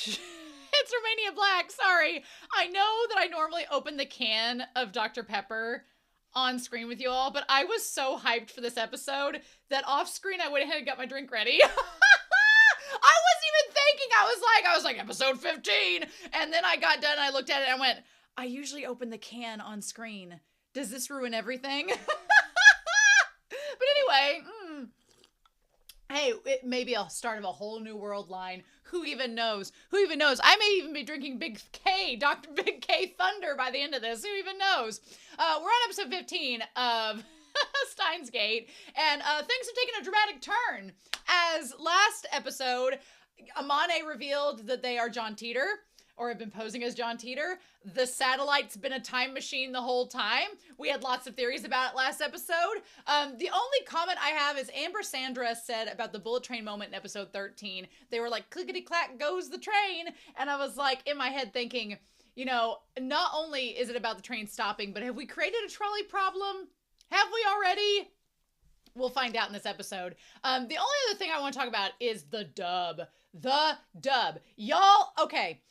It's Romania Black. Sorry. I know that I normally open the can of Dr. Pepper on screen with you all, but I was so hyped for this episode that off screen I went ahead and got my drink ready. I wasn't even thinking. I was like, episode 15. And then I got done and I looked at it and I went, I usually open the can on screen. Does this ruin everything? But anyway, hey, maybe a start of a whole new world line. Who even knows? Who even knows? I may even be drinking Big K, Dr. Big K Thunder by the end of this. Who even knows? We're on episode 15 of Steins Gate, and things have taken a dramatic turn. As last episode, Amane revealed that they are John Teeter, or have been posing as John Teeter. The satellite's been a time machine the whole time. We had lots of theories about it last episode. The only comment I have is Amber Sandra said about the bullet train moment in episode 13. They were like, clickety-clack goes the train. And I was like, in my head thinking, you know, not only is it about the train stopping, but have we created a trolley problem? Have we already? We'll find out in this episode. The only other thing I want to talk about is the dub. The dub. Y'all, okay.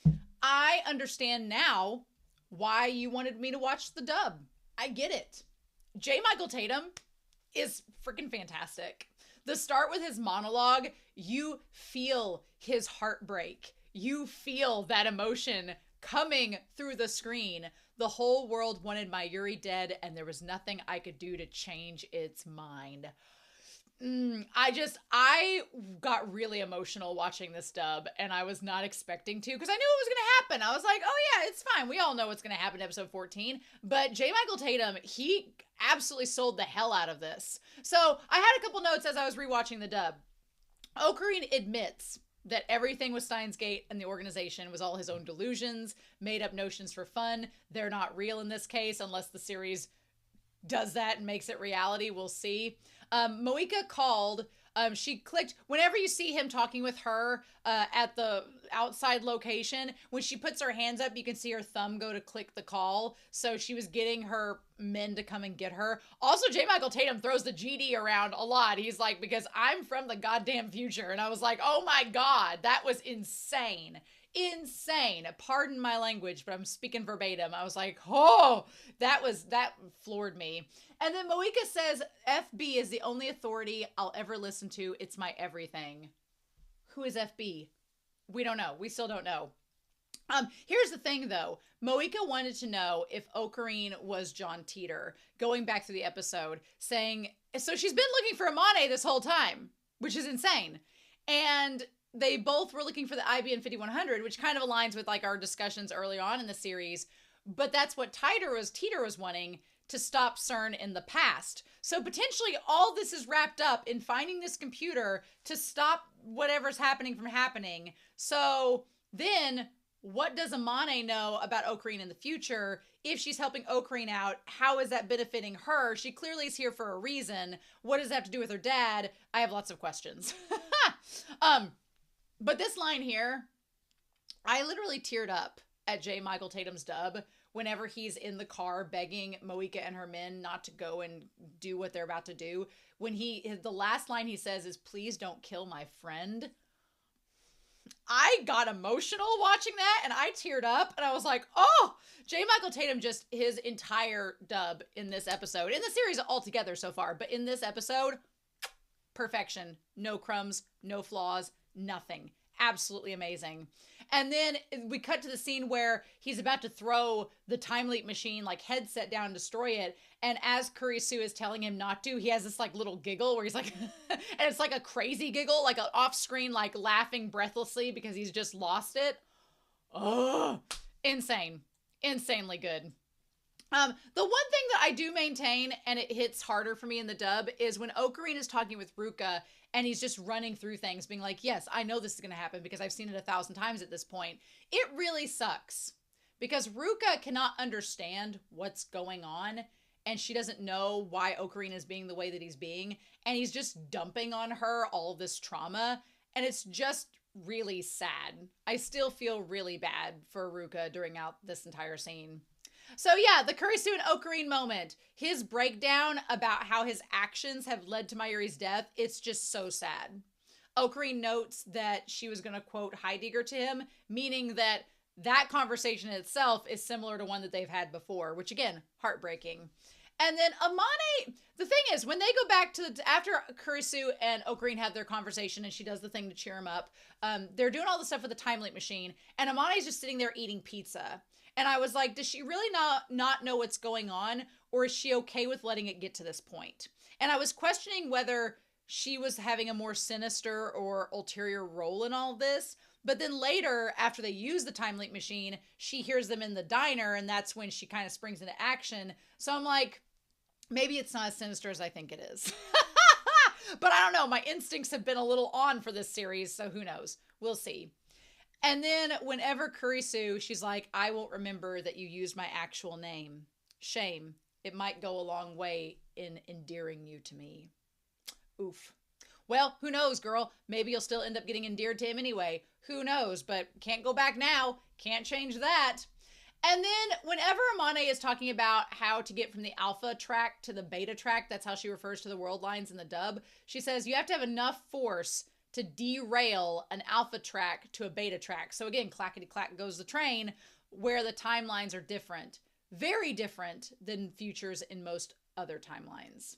I understand now why you wanted me to watch the dub. I get it. J. Michael Tatum is freaking fantastic. The start with his monologue, you feel his heartbreak. You feel that emotion coming through the screen. The whole world wanted Mayuri dead, and there was nothing I could do to change its mind. I got really emotional watching this dub, and I was not expecting to, because I knew it was going to happen. I was like, oh yeah, it's fine. We all know what's going to happen in episode 14. But J. Michael Tatum, he absolutely sold the hell out of this. So I had a couple notes as I was rewatching the dub. Okarin admits that everything with Steins Gate and the organization was all his own delusions, made up notions for fun. They're not real in this case, unless the series does that and makes it reality. We'll see. Moika called. She clicked. Whenever you see him talking with her at the outside location, when she puts her hands up, you can see her thumb go to click the call. So she was getting her men to come and get her. Also, J. Michael Tatum throws the GD around a lot. He's like, because I'm from the goddamn future. And I was like, oh my God, that was insane. Insane. Pardon my language, but I'm speaking verbatim. I was like, oh, that floored me. And then Moika says, FB is the only authority I'll ever listen to. It's my everything. Who is FB? We don't know. We still don't know. Here's the thing, though. Moika wanted to know if Okarin was John Teeter, going back to the episode, saying, so she's been looking for Amane this whole time, which is insane. And they both were looking for the IBN 5100, which kind of aligns with like our discussions early on in the series. But that's what Teeter was wanting, to stop CERN in the past. So potentially all this is wrapped up in finding this computer to stop whatever's happening from happening. So then what does Amane know about Okarin in the future? If she's helping Okarin out, how is that benefiting her? She clearly is here for a reason. What does that have to do with her dad? I have lots of questions. But this line here, I literally teared up at J. Michael Tatum's dub whenever he's in the car begging Moika and her men not to go and do what they're about to do. When the last line he says is, please don't kill my friend. I got emotional watching that and I teared up and I was like, oh, J. Michael Tatum, just his entire dub in this episode, in the series altogether so far, but in this episode, perfection. No crumbs, no flaws, nothing. Absolutely amazing. And then we cut to the scene where he's about to throw the time leap machine like headset down and destroy it. And as Kurisu is telling him not to, he has this like little giggle where he's like, and it's like a crazy giggle, like an off screen, like laughing breathlessly because he's just lost it. Oh, insane. Insanely good. The one thing that I do maintain, and it hits harder for me in the dub, is when Okarin is talking with Ruka and he's just running through things being like, yes, I know this is going to happen because I've seen it 1,000 times at this point. It really sucks because Ruka cannot understand what's going on and she doesn't know why Okarin is being the way that he's being. And he's just dumping on her all this trauma. And it's just really sad. I still feel really bad for Ruka during out this entire scene. So yeah, the Kurisu and Okarin moment, his breakdown about how his actions have led to Mayuri's death, it's just so sad. Okarin notes that she was going to quote Heidegger to him, meaning that that conversation itself is similar to one that they've had before, which again, heartbreaking. And then Amane, the thing is, when they go back to after Kurisu and Okarin have their conversation and she does the thing to cheer him up, they're doing all the stuff with the time leap machine, and Amane's just sitting there eating pizza. And I was like, does she really not know what's going on, or is she okay with letting it get to this point? And I was questioning whether she was having a more sinister or ulterior role in all this. But then later, after they use the time leap machine, she hears them in the diner, and that's when she kind of springs into action. So I'm like, maybe it's not as sinister as I think it is. But I don't know. My instincts have been a little on for this series, so who knows? We'll see. And then whenever Kurisu, she's like, I won't remember that you used my actual name. Shame. It might go a long way in endearing you to me. Oof. Well, who knows, girl? Maybe you'll still end up getting endeared to him anyway. Who knows? But can't go back now. Can't change that. And then whenever Amane is talking about how to get from the alpha track to the beta track, that's how she refers to the world lines in the dub, she says you have to have enough force to derail an alpha track to a beta track. So again, clackety-clack goes the train, where the timelines are different. Very different than futures in most other timelines.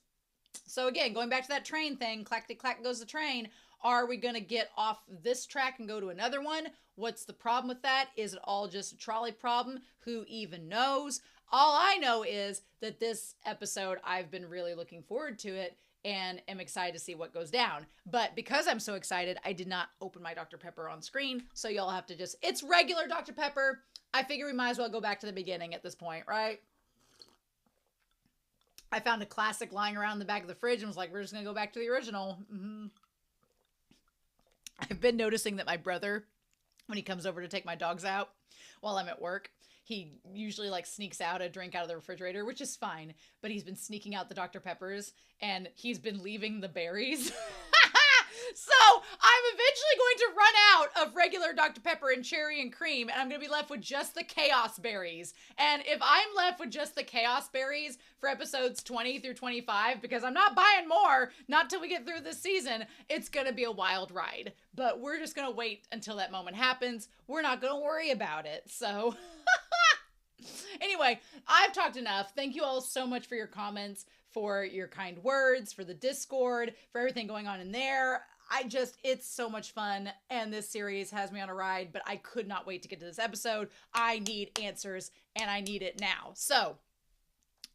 So again, going back to that train thing, clackety-clack goes the train. Are we going to get off this track and go to another one? What's the problem with that? Is it all just a trolley problem? Who even knows? All I know is that this episode, I've been really looking forward to it and am excited to see what goes down. But because I'm so excited, I did not open my Dr. Pepper on screen. So y'all have to just, it's regular Dr. Pepper. I figure we might as well go back to the beginning at this point, right? I found a classic lying around the back of the fridge and was like, we're just going to go back to the original. I've been noticing that my brother, when he comes over to take my dogs out while I'm at work, he usually like sneaks out a drink out of the refrigerator, which is fine. But he's been sneaking out the Dr. Peppers and he's been leaving the berries. So I'm eventually going to run out of regular Dr. Pepper and cherry and cream, and I'm going to be left with just the chaos berries. And if I'm left with just the chaos berries for episodes 20 through 25, because I'm not buying more, not till we get through this season, it's going to be a wild ride. But we're just going to wait until that moment happens. We're not going to worry about it. So anyway, I've talked enough. Thank you all so much for your comments, for your kind words, for the Discord, for everything going on in there. It's so much fun, and this series has me on a ride, but I could not wait to get to this episode. I need answers, and I need it now. So,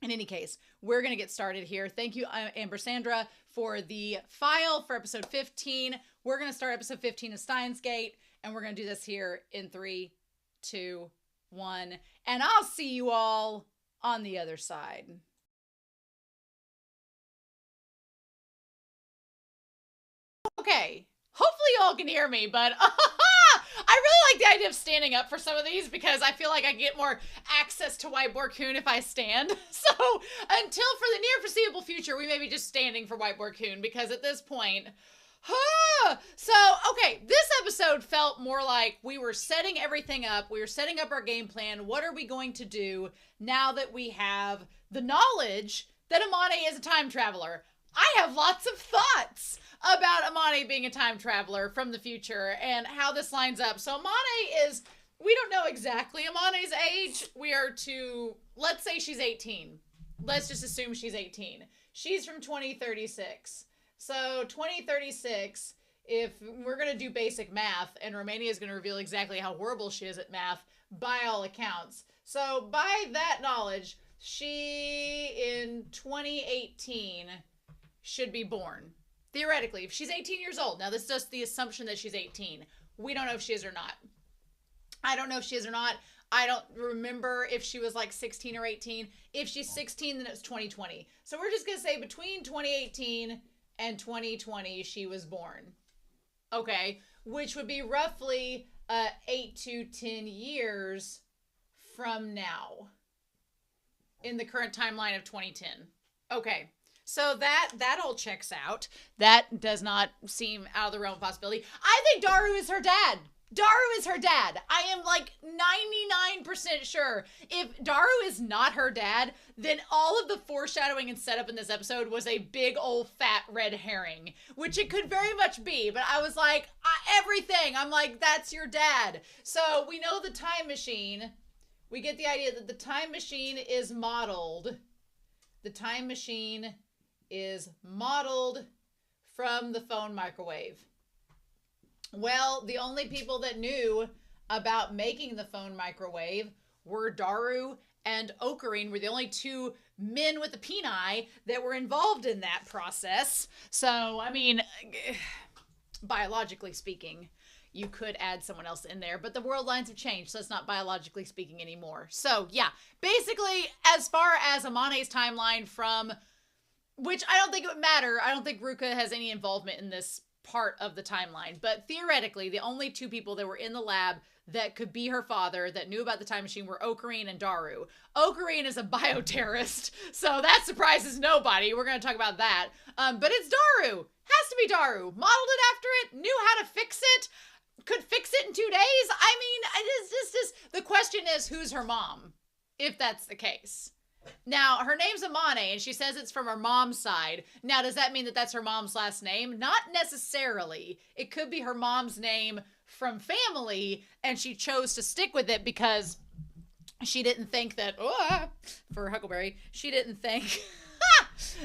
in any case, we're going to get started here. Thank you, Amber Sandra, for the file for episode 15. We're going to start episode 15 of Steins Gate, and we're going to do this here in 3, 2, 1, and I'll see you all on the other side. Okay, hopefully y'all can hear me, but I really like the idea of standing up for some of these because I feel like I get more access to White Coon if I stand. So until for the near foreseeable future, we may be just standing for White Coon because at this point, so, okay, this episode felt more like we were setting everything up. We were setting up our game plan. What are we going to do now that we have the knowledge that Amane is a time traveler? I have lots of thoughts about Amane being a time traveler from the future and how this lines up. So Amane is, we don't know exactly Amane's age. We are let's say she's 18. Let's just assume she's 18. She's from 2036. So 2036, if we're going to do basic math, and Romania is going to reveal exactly how horrible she is at math by all accounts. So by that knowledge, she in 2018 should be born. Theoretically, if she's 18 years old. Now, this is just the assumption that she's 18. We don't know if she is or not. I don't know if she is or not. I don't remember if she was like 16 or 18. If she's 16, then it's 2020. So we're just going to say between 2018 and 2020, she was born. Okay. Which would be roughly 8 to 10 years from now in the current timeline of 2010. Okay. So that all checks out. That does not seem out of the realm of possibility. I think Daru is her dad. Daru is her dad. I am like 99% sure. If Daru is not her dad, then all of the foreshadowing and setup in this episode was a big old fat red herring, which it could very much be. But I was like, everything. I'm like, that's your dad. So we know the time machine. We get the idea that the time machine is modeled. The time machine is modeled from the phone microwave. Well, the only people that knew about making the phone microwave were Daru and Okarin, were the only two men with a peni that were involved in that process. So, I mean, biologically speaking, you could add someone else in there, but the world lines have changed, so it's not biologically speaking anymore. So, yeah, basically, as far as Amane's timeline from, which I don't think it would matter, I don't think Ruka has any involvement in this part of the timeline, but theoretically the only two people that were in the lab that could be her father that knew about the time machine were Okarin and Daru. Okarin is a bioterrorist, so that surprises nobody. We're going to talk about that. But it's Daru. Has to be Daru. Modeled it after it, knew how to fix it, could fix it in 2 days. I mean, the question is, who's her mom, if that's the case? Now, her name's Amane, and she says it's from her mom's side. Now, does that mean that that's her mom's last name? Not necessarily. It could be her mom's name from family, and she chose to stick with it because she didn't think that, for Huckleberry, she didn't think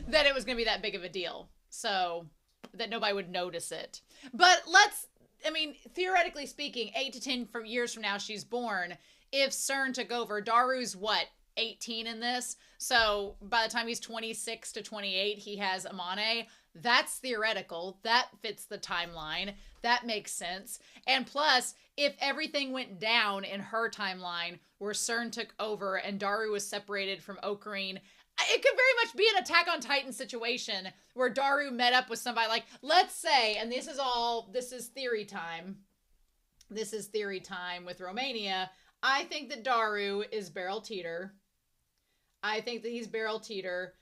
that it was going to be that big of a deal. So, that nobody would notice it. But theoretically speaking, 8 to 10 years from now, she's born. If CERN took over, Daru's what? 18 in this, so by the time he's 26 to 28 he has Amane. That's theoretical. That fits the timeline. That makes sense. And plus, if everything went down in her timeline where CERN took over and Daru was separated from Okarin, it could very much be an Attack on Titan situation where Daru met up with somebody, like, let's say, and this is theory time. This is theory time with Romania. I think that Daru is Beryl Teeter. I think that he's Beryl Teeter.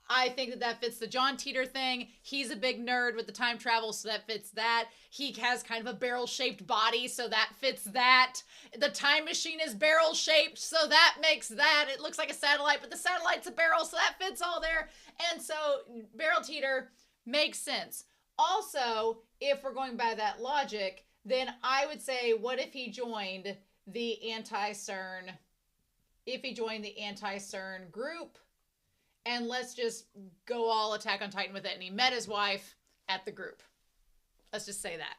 I think that that fits the John Teeter thing. He's a big nerd with the time travel, so that fits that. He has kind of a barrel-shaped body, so that fits that. The time machine is barrel-shaped, so that makes that. It looks like a satellite, but the satellite's a barrel, so that fits all there. And so Beryl Teeter makes sense. Also, if we're going by that logic, then I would say, what if he joined the anti-CERN? If he joined the anti-CERN group, and let's just go all Attack on Titan with it, and he met his wife at the group. Let's just say that.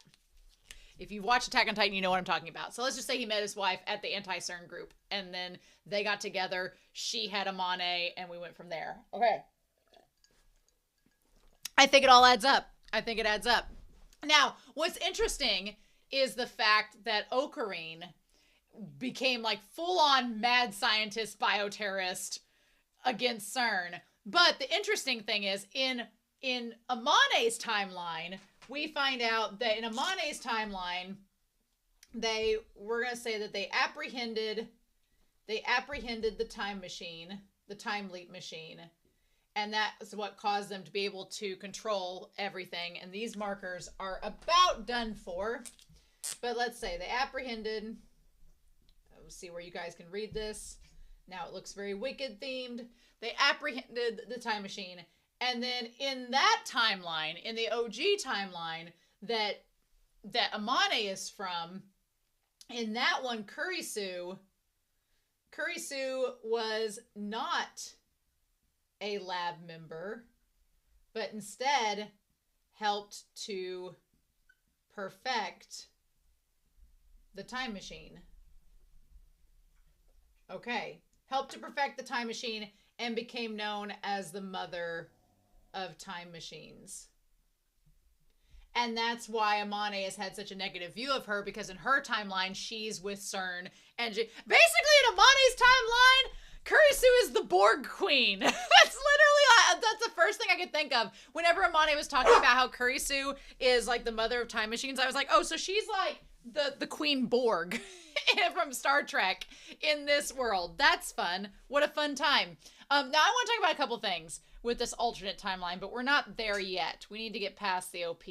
If you've watched Attack on Titan, you know what I'm talking about. So let's just say he met his wife at the anti-CERN group, and then they got together, she had Amane, and we went from there. Okay. I think it all adds up. I think it adds up. Now, what's interesting is the fact that Okarin became like full-on mad scientist bioterrorist against CERN. But the interesting thing is, in Amane's timeline, we find out that in Amane's timeline, we're going to say that they apprehended the time machine, the time leap machine, and that's what caused them to be able to control everything. And these markers are about done for, but let's say they apprehended. Let's see where you guys can read this. Now it looks very Wicked themed. They apprehended the time machine. And then in that timeline, in the OG timeline that Amane is from, in that one, Kurisu was not a lab member, but instead helped to perfect the time machine. Okay. Helped to perfect the time machine and became known as the mother of time machines. And that's why Amane has had such a negative view of her, because in her timeline, she's with CERN. And basically, in Amane's timeline, Kurisu is the Borg Queen. That's the first thing I could think of. Whenever Amane was talking about how Kurisu is like the mother of time machines, I was like, oh, so she's like the Queen Borg from Star Trek in this world. That's fun. What a fun time. Now I want to talk about a couple things with this alternate timeline, but we're not there yet. We need to get past the OP.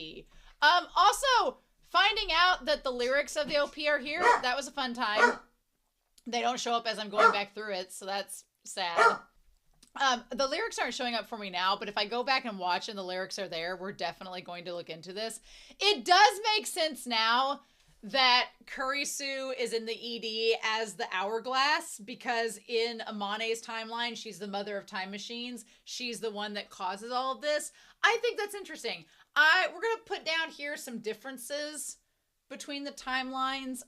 Also, Finding out that the lyrics of the OP are here, that was a fun time. They don't show up as I'm going back through it, so that's sad. The lyrics aren't showing up for me now, but if I go back and watch and the lyrics are there, we're definitely going to look into this. It does make sense now that Kurisu is in the ED as the Hourglass, because in Amane's timeline, she's the mother of time machines. She's the one that causes all of this. I think that's interesting. We're going to put down here some differences between the timelines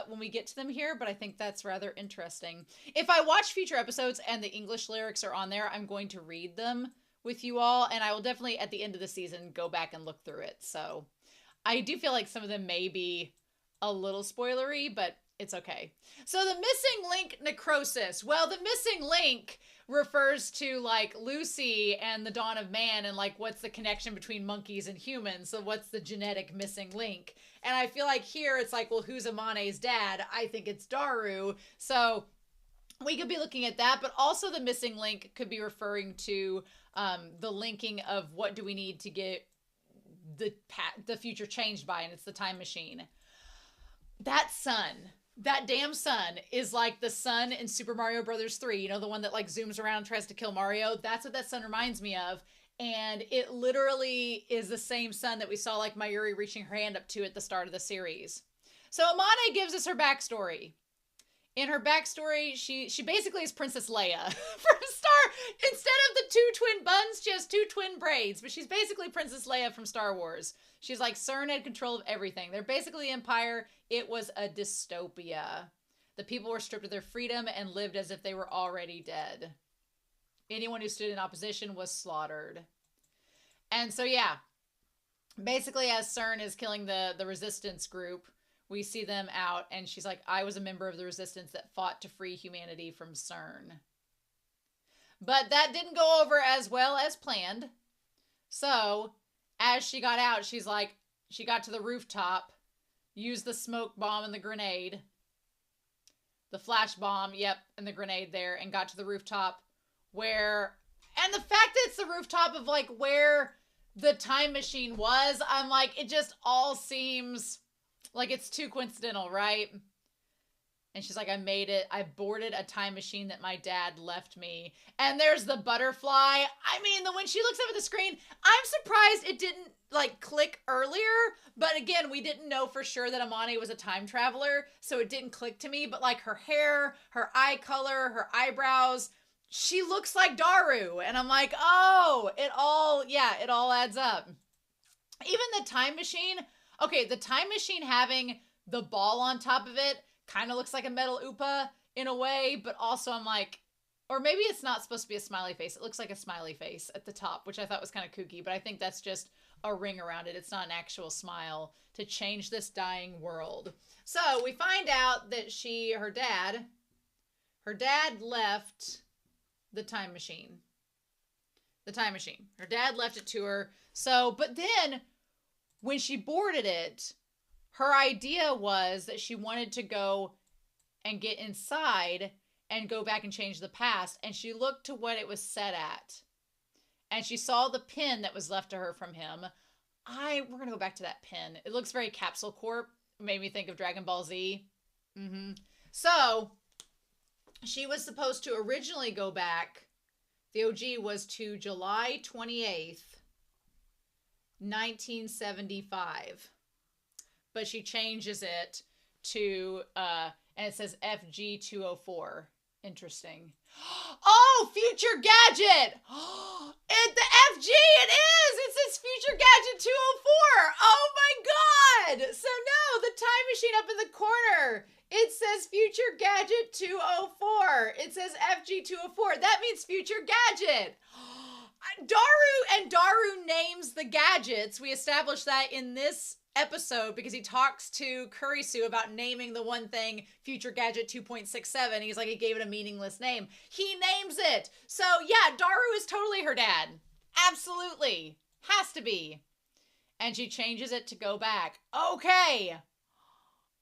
when we get to them here, but I think that's rather interesting. If I watch future episodes and the English lyrics are on there, I'm going to read them with you all, and I will definitely, at the end of the season, go back and look through it. So I do feel like some of them may be a little spoilery, but it's okay. So the missing link necrosis. Well, the missing link refers to like Lucy and the dawn of man, and like what's the connection between monkeys and humans. So what's the genetic missing link? And I feel like here it's like, well, who's Amane's dad? I think it's Daru. So we could be looking at that, but also the missing link could be referring to the linking of what do we need to get the future changed by, and it's the time machine. That sun, that damn sun is like the sun in Super Mario Brothers 3, you know, the one that like zooms around and tries to kill Mario. That's what that sun reminds me of. And it literally is the same sun that we saw like Mayuri reaching her hand up to at the start of the series. So Amane gives us her backstory. In her backstory, she basically is Princess Leia from Star. Instead of the 2 twin buns, she has 2 twin braids, but she's basically Princess Leia from Star Wars. She's like, CERN had control of everything. They're basically the Empire. It was a dystopia. The people were stripped of their freedom and lived as if they were already dead. Anyone who stood in opposition was slaughtered. And so, yeah, basically as CERN is killing the resistance group, we see them out, and she's like, I was a member of the resistance that fought to free humanity from CERN. But that didn't go over as well as planned. So, as she got out, she's like, she got to the rooftop, used the smoke bomb and the grenade, the flash bomb, yep, and the grenade there, and got to the rooftop where, and the fact that it's the rooftop of like where the time machine was, I'm like, it just all seems like it's too coincidental, right? And she's like, I made it. I boarded a time machine that my dad left me. And there's the butterfly. I mean, when she looks up at the screen, I'm surprised it didn't like click earlier. But again, we didn't know for sure that Amane was a time traveler, so it didn't click to me. But like her hair, her eye color, her eyebrows, she looks like Daru. And I'm like, oh, it all adds up. Even the time machine. Okay, the time machine having the ball on top of it kind of looks like a metal Oopa in a way, but also I'm like, or maybe it's not supposed to be a smiley face. It looks like a smiley face at the top, which I thought was kind of kooky, but I think that's just a ring around it. It's not an actual smile to change this dying world. So we find out that her dad left the time machine. The time machine. Her dad left it to her. So, but then when she boarded it, her idea was that she wanted to go and get inside and go back and change the past. And she looked to what it was set at. And she saw the pin that was left to her from him. We're going to go back to that pin. It looks very Capsule Corp. It made me think of Dragon Ball Z. So, she was supposed to originally go back. The OG was to July 28th, 1975. But she changes it to, and it says FG204. Interesting. Oh, Future Gadget! The FG, it is! It says Future Gadget 204! Oh my god! So no, the time machine up in the corner, it says Future Gadget 204. It says FG204. That means Future Gadget. Daru names the gadgets. We established that in this episode because he talks to Kurisu about naming the one thing Future Gadget 2.67. He's like, he gave it a meaningless name. He names it. So yeah, Daru is totally her dad. Absolutely. Has to be. And she changes it to go back. Okay.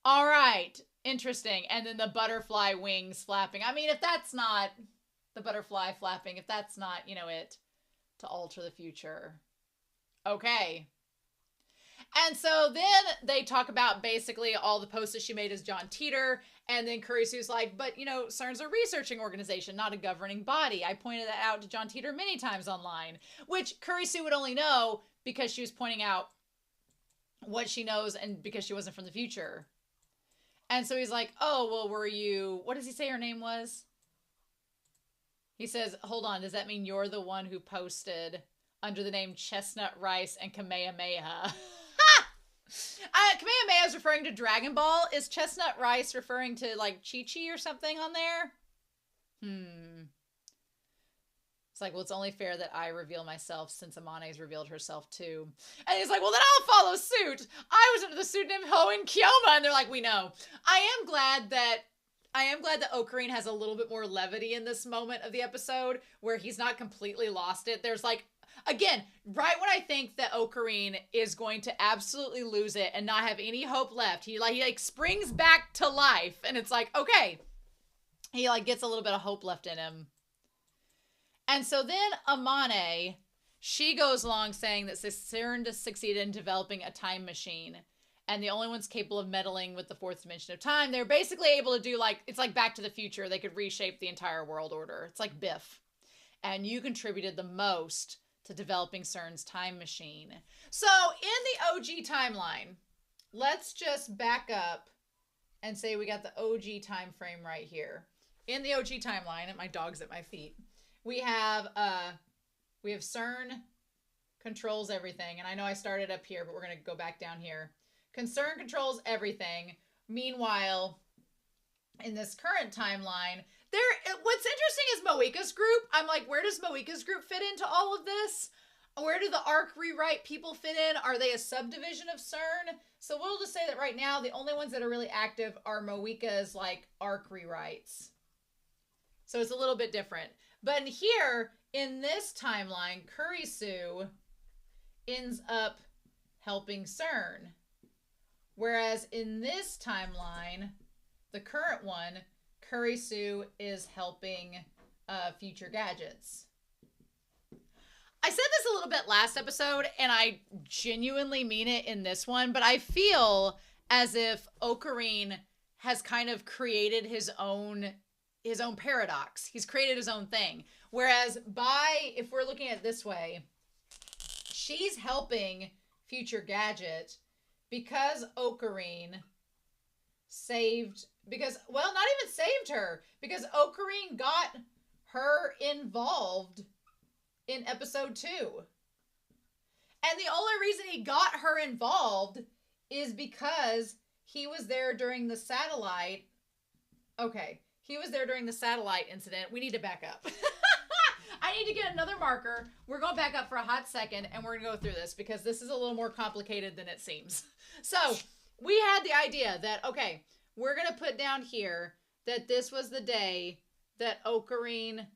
All right. Interesting. And then the butterfly wings flapping. I mean, if that's not the butterfly flapping, if that's not, it to alter the future. Okay. And so then they talk about basically all the posts that she made as John Teeter. And then Kurisu's like, but, you know, CERN's a researching organization, not a governing body. I pointed that out to John Teeter many times online, which Kurisu would only know because she was pointing out what she knows and because she wasn't from the future. And so he's like, oh, well, were you, what does he say her name was? He says, hold on, does that mean you're the one who posted under the name Chestnut Rice and Kamehameha? Kamehameha is referring to Dragon Ball. Is Chestnut Rice referring to like Chi-Chi or something on there? It's like, well, it's only fair that I reveal myself since Amane's revealed herself too. And he's like, well, then I'll follow suit. I was under the pseudonym Hoenn Kyoma. And they're like, we know. I am glad that Okarin has a little bit more levity in this moment of the episode where he's not completely lost it. There's like, again, right when I think that Okarin is going to absolutely lose it and not have any hope left, he springs back to life, and it's like, okay, he like gets a little bit of hope left in him. And so then Amane, she goes along saying that CERN just succeeded in developing a time machine, and the only ones capable of meddling with the fourth dimension of time. They're basically able to do like, it's like Back to the Future. They could reshape the entire world order. It's like Biff. And you contributed the most to developing CERN's time machine. So in the OG timeline, let's just back up and say we got the OG time frame right here. In the OG timeline, and my dog's at my feet, we have CERN controls everything. And I know I started up here, but we're going to go back down here. CERN controls everything. Meanwhile, in this current timeline, what's interesting is Moika's group. I'm like, where does Moika's group fit into all of this? Where do the arc rewrite people fit in? Are they a subdivision of CERN? So we'll just say that right now, the only ones that are really active are Moika's like arc rewrites. So it's a little bit different. But here, in this timeline, Kurisu ends up helping CERN. Whereas in this timeline, the current one, Kurisu is helping Future Gadgets. I said this a little bit last episode, and I genuinely mean it in this one, but I feel as if Okarin has kind of created his own paradox. He's created his own thing. Whereas if we're looking at it this way, she's helping Future Gadget because Okarin not even saved her, because Okarin got her involved in episode 2. And the only reason he got her involved is because he was there during the satellite. Okay, he was there during the satellite incident. We need to back up. I need to get another marker. We're going to back up for a hot second, and we're going to go through this because this is a little more complicated than it seems. So we had the idea that, okay, we're going to put down here that this was the day that Okarin...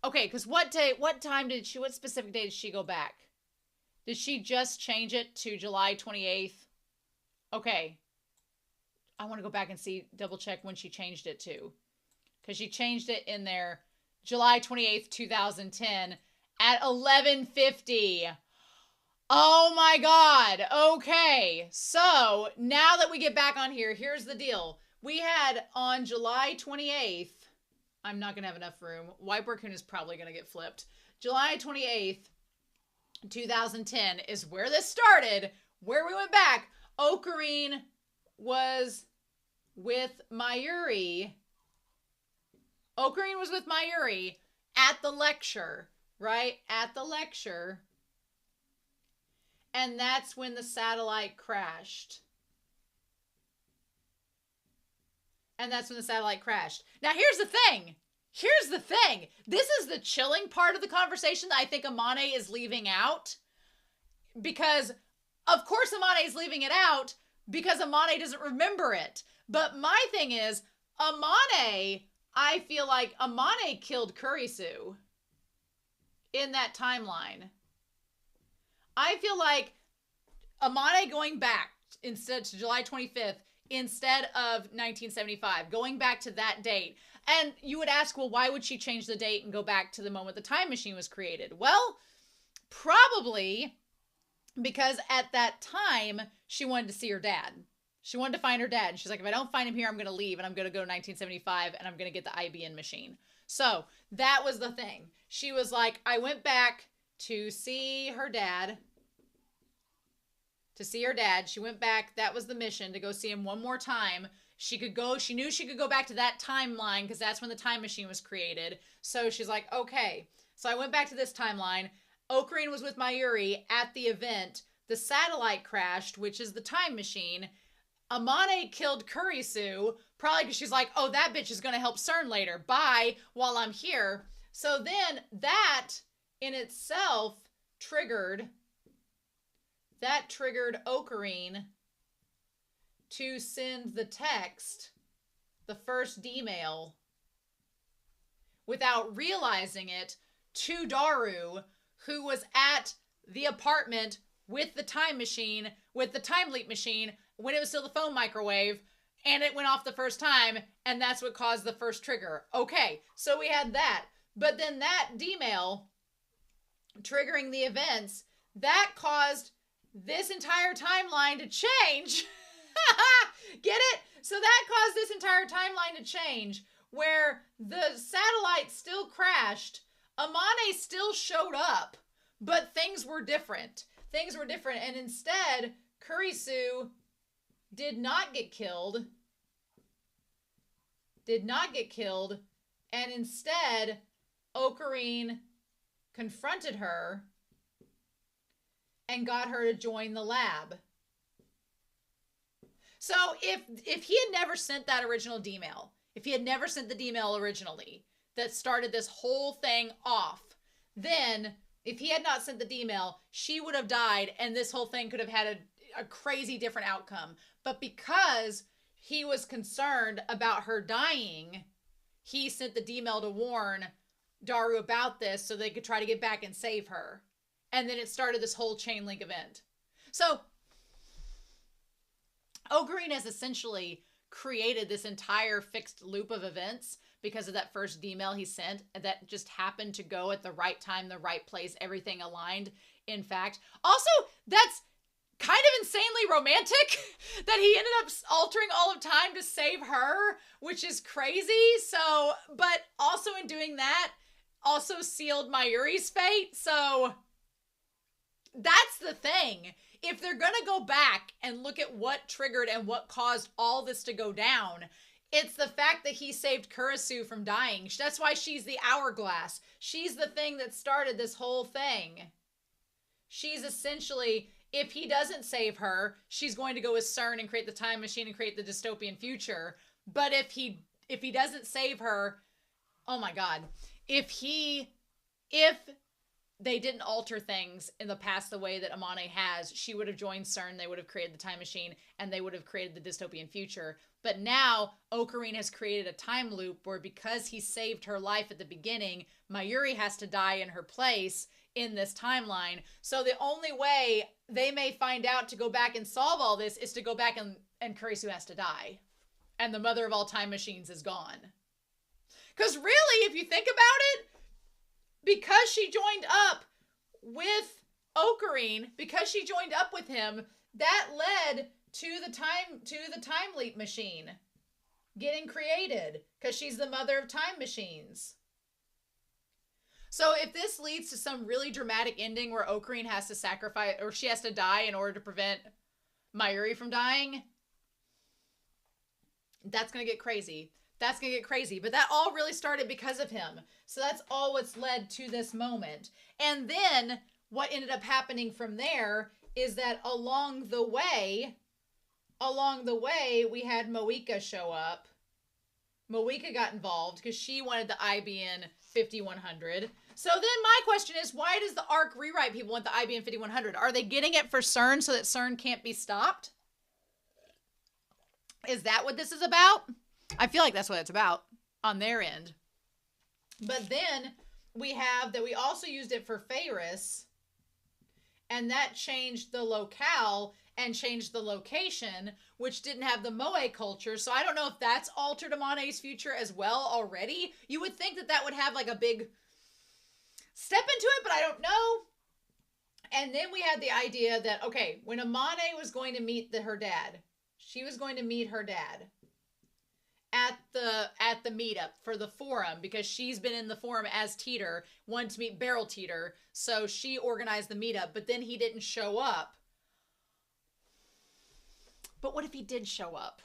Okay, because what specific day did she go back? Did she just change it to July 28th? Okay. I want to go back and double check when she changed it to. Because she changed it in there July 28th, 2010 at 11:50. Oh my God. Okay. So now that we get back on here, here's the deal. We had on July 28th, I'm not going to have enough room. White Raccoon is probably going to get flipped. July 28th, 2010 is where this started, where we went back. Okarin was with Mayuri. Okarin was with Mayuri at the lecture, right? At the lecture. And that's when the satellite crashed. Now, here's the thing. This is the chilling part of the conversation that I think Amane is leaving out. Because, of course, Amane is leaving it out because Amane doesn't remember it. But my thing is, I feel like Amane killed Kurisu in that timeline. I feel like Amane going back instead to July 25th instead of 1975, going back to that date. And you would ask, well, why would she change the date and go back to the moment the time machine was created? Well, probably because at that time, she wanted to see her dad. She wanted to find her dad. And she's like, if I don't find him here, I'm going to leave and I'm going to go to 1975 and I'm going to get the IBN machine. So that was the thing. She was like, I went back to see her dad. She went back. That was the mission, to go see him one more time. She knew she could go back to that timeline because that's when the time machine was created. So she's like, okay. So I went back to this timeline. Okarin was with Mayuri at the event. The satellite crashed, which is the time machine. Amane killed Kurisu, probably because she's like, oh, that bitch is going to help CERN later. Bye, while I'm here. So then that in itself triggered Okarin to send the text, the first D-mail, without realizing it, to Daru, who was at the apartment with the time machine, with the time leap machine, when it was still the phone microwave, and it went off the first time, and that's what caused the first trigger. Okay, so we had that. But then that D-mail triggering the events, that caused this entire timeline to change. Get it? So that caused this entire timeline to change, where the satellite still crashed, Amane still showed up, but things were different. And instead, Kurisu did not get killed, and instead, Okarin confronted her and got her to join the lab. So if he had never sent that original D-mail, if he had never sent the D-mail originally that started this whole thing off, then if he had not sent the D-mail, she would have died and this whole thing could have had a crazy different outcome. But because he was concerned about her dying, he sent the D-mail to warn Daru about this so they could try to get back and save her. And then it started this whole chain link event. So Okarin has essentially created this entire fixed loop of events because of that first D-mail he sent that just happened to go at the right time, the right place, everything aligned. In fact, also, that's kind of insanely romantic that he ended up altering all of time to save her, which is crazy. So, but also in doing that, also sealed Mayuri's fate. So that's the thing. If they're going to go back and look at what triggered and what caused all this to go down, it's the fact that he saved Kurisu from dying. That's why she's the hourglass. She's the thing that started this whole thing. She's essentially, if he doesn't save her, she's going to go with CERN and create the time machine and create the dystopian future. But if he doesn't save her, oh my God, if they didn't alter things in the past the way that Amane has, she would have joined CERN, they would have created the time machine, and they would have created the dystopian future. But now, Okarin has created a time loop where because he saved her life at the beginning, Mayuri has to die in her place in this timeline. So the only way they may find out to go back and solve all this is to go back and Kurisu has to die. And the mother of all time machines is gone. Because really, if you think about it, because she joined up with Okarin, because she joined up with him, that led to the time leap machine getting created, because she's the mother of time machines. So if this leads to some really dramatic ending where Okarin has to sacrifice, or she has to die in order to prevent Mayuri from dying, that's going to get crazy. That's going to get crazy. But that all really started because of him. So that's all what's led to this moment. And then what ended up happening from there is that along the way, we had Moeka show up. Moeka got involved because she wanted the IBN 5100. So then my question is, why does the ARC rewrite people want the IBN 5100? Are they getting it for CERN so that CERN can't be stopped? Is that what this is about? I feel like that's what it's about on their end. But then we have that we also used it for Ferris, and that changed the locale and changed the location, which didn't have the Moe culture. So I don't know if that's altered Amane's future as well already. You would think that that would have like a big step into it, but I don't know. And then we had the idea that, okay, when Amane was going to meet her dad, she was going to meet her dad at the meetup for the forum, because she's been in the forum as Teeter, wanted to meet Beryl Teeter, so she organized the meetup, but then he didn't show up. But what if he did show up?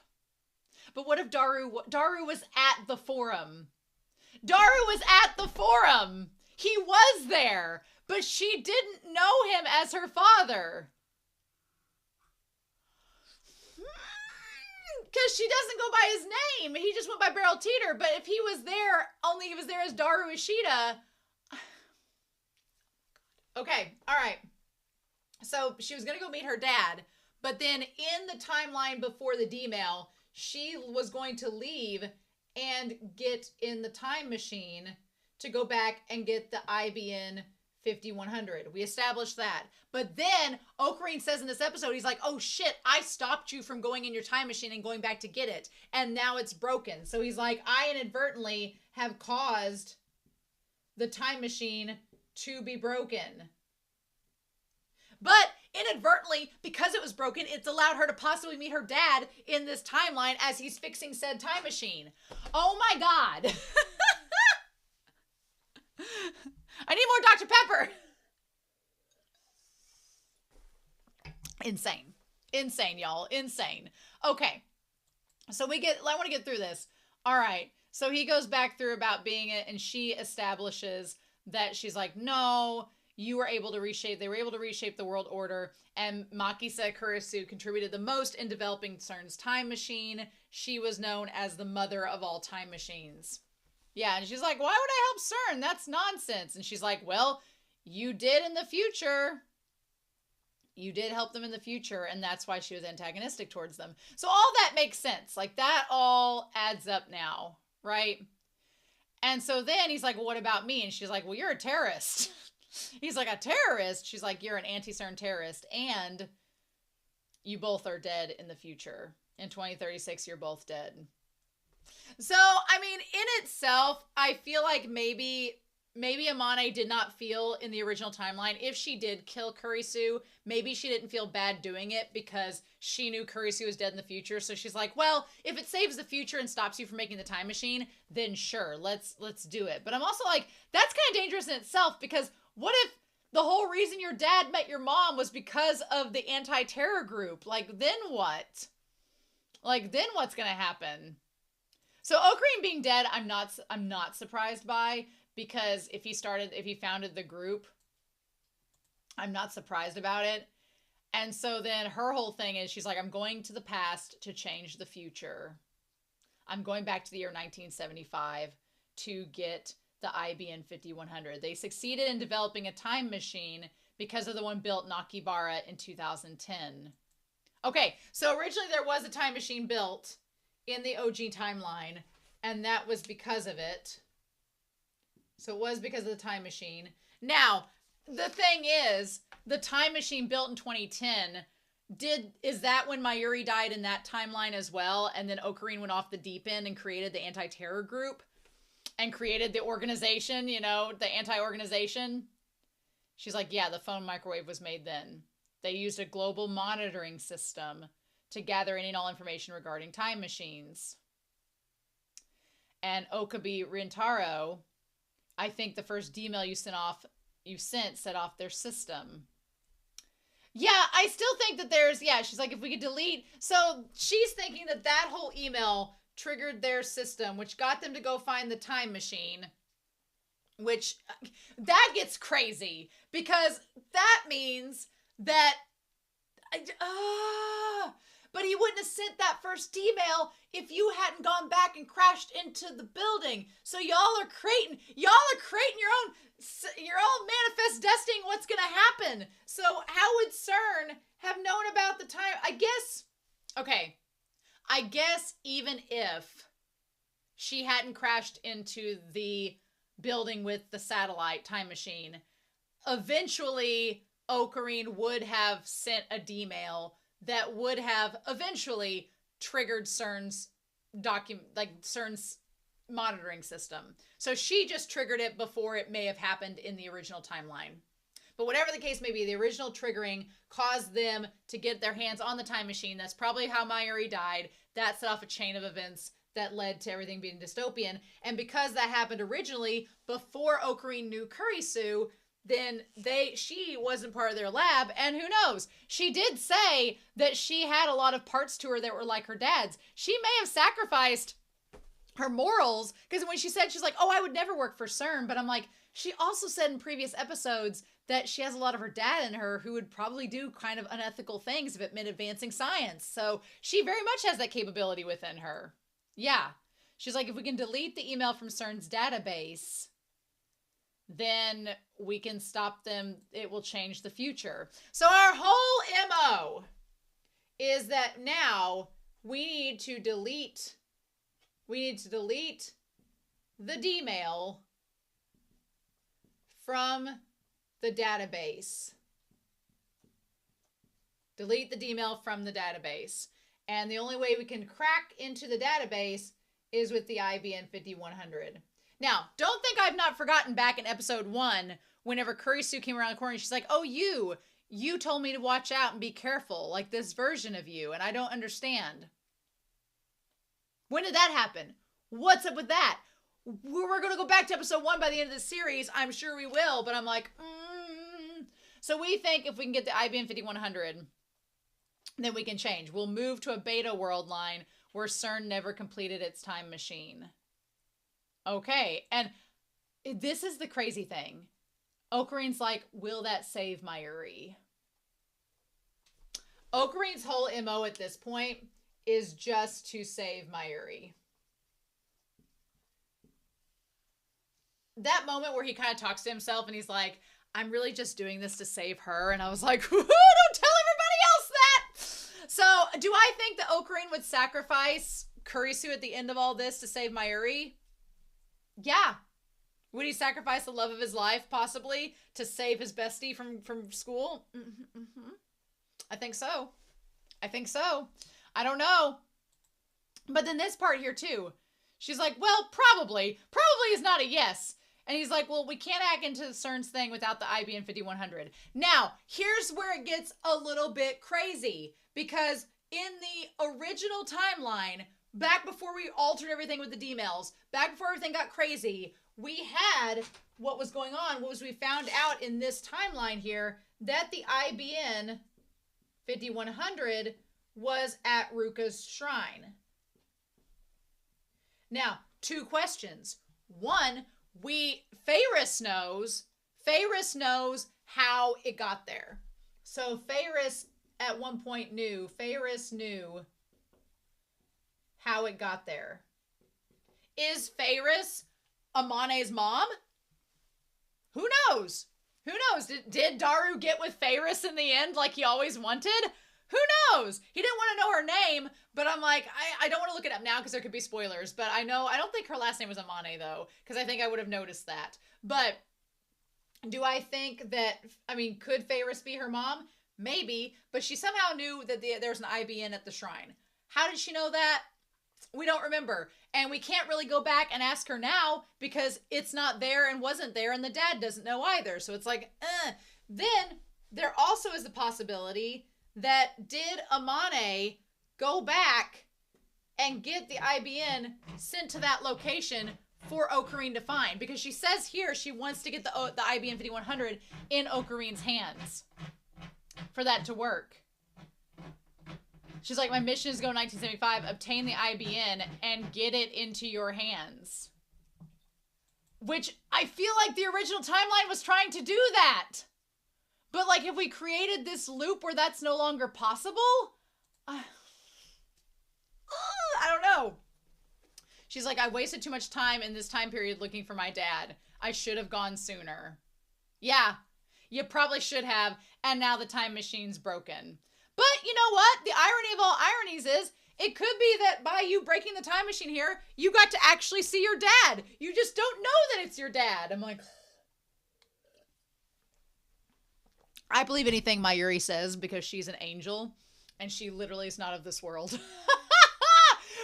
But what if Daru was at the forum? Daru was at the forum! He was there, but she didn't know him as her father. Because she doesn't go by his name. He just went by Beryl Teeter. But if he was there, only he was there as Daru Ishida. Okay, all right. So she was going to go meet her dad. But then in the timeline before the D-mail, she was going to leave and get in the time machine to go back and get the IBN 5100. We established that. But then Okarin says in this episode, he's like, oh shit, I stopped you from going in your time machine and going back to get it. And now it's broken. So he's like, I inadvertently have caused the time machine to be broken. But inadvertently, because it was broken, it's allowed her to possibly meet her dad in this timeline as he's fixing said time machine. Oh my God. I need more Dr. Pepper. Insane. Insane, y'all. Insane. Okay. So I want to get through this. All right. So he goes back through about being it, and she establishes that she's like, no, they were able to reshape the world order, and Makisa Kurisu contributed the most in developing CERN's time machine. She was known as the mother of all time machines. Yeah, and she's like, why would I help CERN? That's nonsense. And she's like, well, you did in the future. You did help them in the future, and that's why she was antagonistic towards them. So all that makes sense. Like, that all adds up now, right? And so then he's like, well, what about me? And she's like, well, you're a terrorist. He's like, a terrorist? She's like, you're an anti-CERN terrorist, and you both are dead in the future. In 2036, you're both dead. So, I mean, in itself, I feel like maybe Amane did not feel in the original timeline, if she did kill Kurisu, maybe she didn't feel bad doing it because she knew Kurisu was dead in the future. So she's like, well, if it saves the future and stops you from making the time machine, then sure, let's do it. But I'm also like, that's kind of dangerous in itself, because what if the whole reason your dad met your mom was because of the anti-terror group? Like, then what? Like, then what's going to happen? So Okarin being dead, I'm not surprised by, because if he founded the group, I'm not surprised about it. And so then her whole thing is, she's like, I'm going to the past to change the future. I'm going back to the year 1975 to get the IBN 5100. They succeeded in developing a time machine because of the one built in Nakibara in 2010. Okay, so originally there was a time machine built in the OG timeline, and that was because of it. So it was because of the time machine. Now, the thing is, the time machine built in 2010, is that when Mayuri died in that timeline as well? And then Okarin went off the deep end and created the anti-terror group and created the organization, the anti-organization? She's like, yeah, the phone microwave was made then. They used a global monitoring system to gather any and all information regarding time machines. And Okabe Rintaro, I think the first D-mail you sent set off their system. Yeah, I still think that she's like, if we could delete. So she's thinking that whole email triggered their system, which got them to go find the time machine, which that gets crazy, because that means that, but he wouldn't have sent that first email if you hadn't gone back and crashed into the building. So y'all are creating your own manifest destiny, what's going to happen. So how would CERN have known about the time? I guess even if she hadn't crashed into the building with the satellite time machine, eventually Okarin would have sent a D-mail that would have eventually triggered CERN's CERN's monitoring system. So she just triggered it before it may have happened in the original timeline. But whatever the case may be, the original triggering caused them to get their hands on the time machine. That's probably how Mayuri died. That set off a chain of events that led to everything being dystopian. And because that happened originally before Okarin knew Kurisu, then she wasn't part of their lab, and who knows? She did say that she had a lot of parts to her that were like her dad's. She may have sacrificed her morals, because when she said, she's like, oh, I would never work for CERN, but I'm like, she also said in previous episodes that she has a lot of her dad in her who would probably do kind of unethical things if it meant advancing science. So she very much has that capability within her. Yeah. She's like, if we can delete the email from CERN's database, then we can stop them. It will change the future. So our whole MO is that now we need to delete the D-mail from the database. Delete the D-mail from the database. And the only way we can crack into the database is with the IBN 5100. Now, don't think I've not forgotten back in episode 1, whenever Kurisu came around the corner, she's like, oh, you told me to watch out and be careful, like this version of you, and I don't understand. When did that happen? What's up with that? We're going to go back to episode 1 by the end of the series. I'm sure we will, but I'm like, So we think if we can get the IBN 5100, then we can change. We'll move to a beta world line where CERN never completed its time machine. Okay, and this is the crazy thing. Okarin's like, will that save Mayuri? Okarin's whole MO at this point is just to save Mayuri. That moment where he kind of talks to himself and he's like, I'm really just doing this to save her. And I was like, don't tell everybody else that. So do I think that Okarin would sacrifice Kurisu at the end of all this to save Mayuri? Yeah. Would he sacrifice the love of his life, possibly, to save his bestie from school? I think so. I don't know. But then this part here, too. She's like, well, probably. Probably is not a yes. And he's like, well, we can't hack into CERN's thing without the IBN 5100. Now, here's where it gets a little bit crazy. Because in the original timeline, back before we altered everything with the D-mails, back before everything got crazy, we had what was going on. What was we found out in this timeline here, that the IBN 5100 was at Ruka's shrine. Now, 2 questions. One, Ferris knows how it got there. So Ferris at one point knew how it got there. Is Ferris Amane's mom? Who knows? Did Daru get with Ferris in the end like he always wanted? Who knows? He didn't want to know her name, but I'm like, I don't want to look it up now because there could be spoilers, but I don't think her last name was Amane though, because I think I would have noticed that. But do I think that, could Ferris be her mom? Maybe, but she somehow knew that there's an IBN at the shrine. How did she know that? We don't remember. And we can't really go back and ask her now because it's not there and wasn't there and the dad doesn't know either. So it's like, Then there also is the possibility that did Amane go back and get the IBN sent to that location for Okarin to find? Because she says here she wants to get the IBN 5100 in Okarin's hands for that to work. She's like, my mission is go 1975, obtain the IBN, and get it into your hands. Which I feel like the original timeline was trying to do that. But like, if we created this loop where that's no longer possible, I don't know. She's like, I wasted too much time in this time period looking for my dad. I should have gone sooner. Yeah, you probably should have. And now the time machine's broken. But you know what? The irony of all ironies is it could be that by you breaking the time machine here, you got to actually see your dad. You just don't know that it's your dad. I'm like, I believe anything Mayuri says because she's an angel and she literally is not of this world.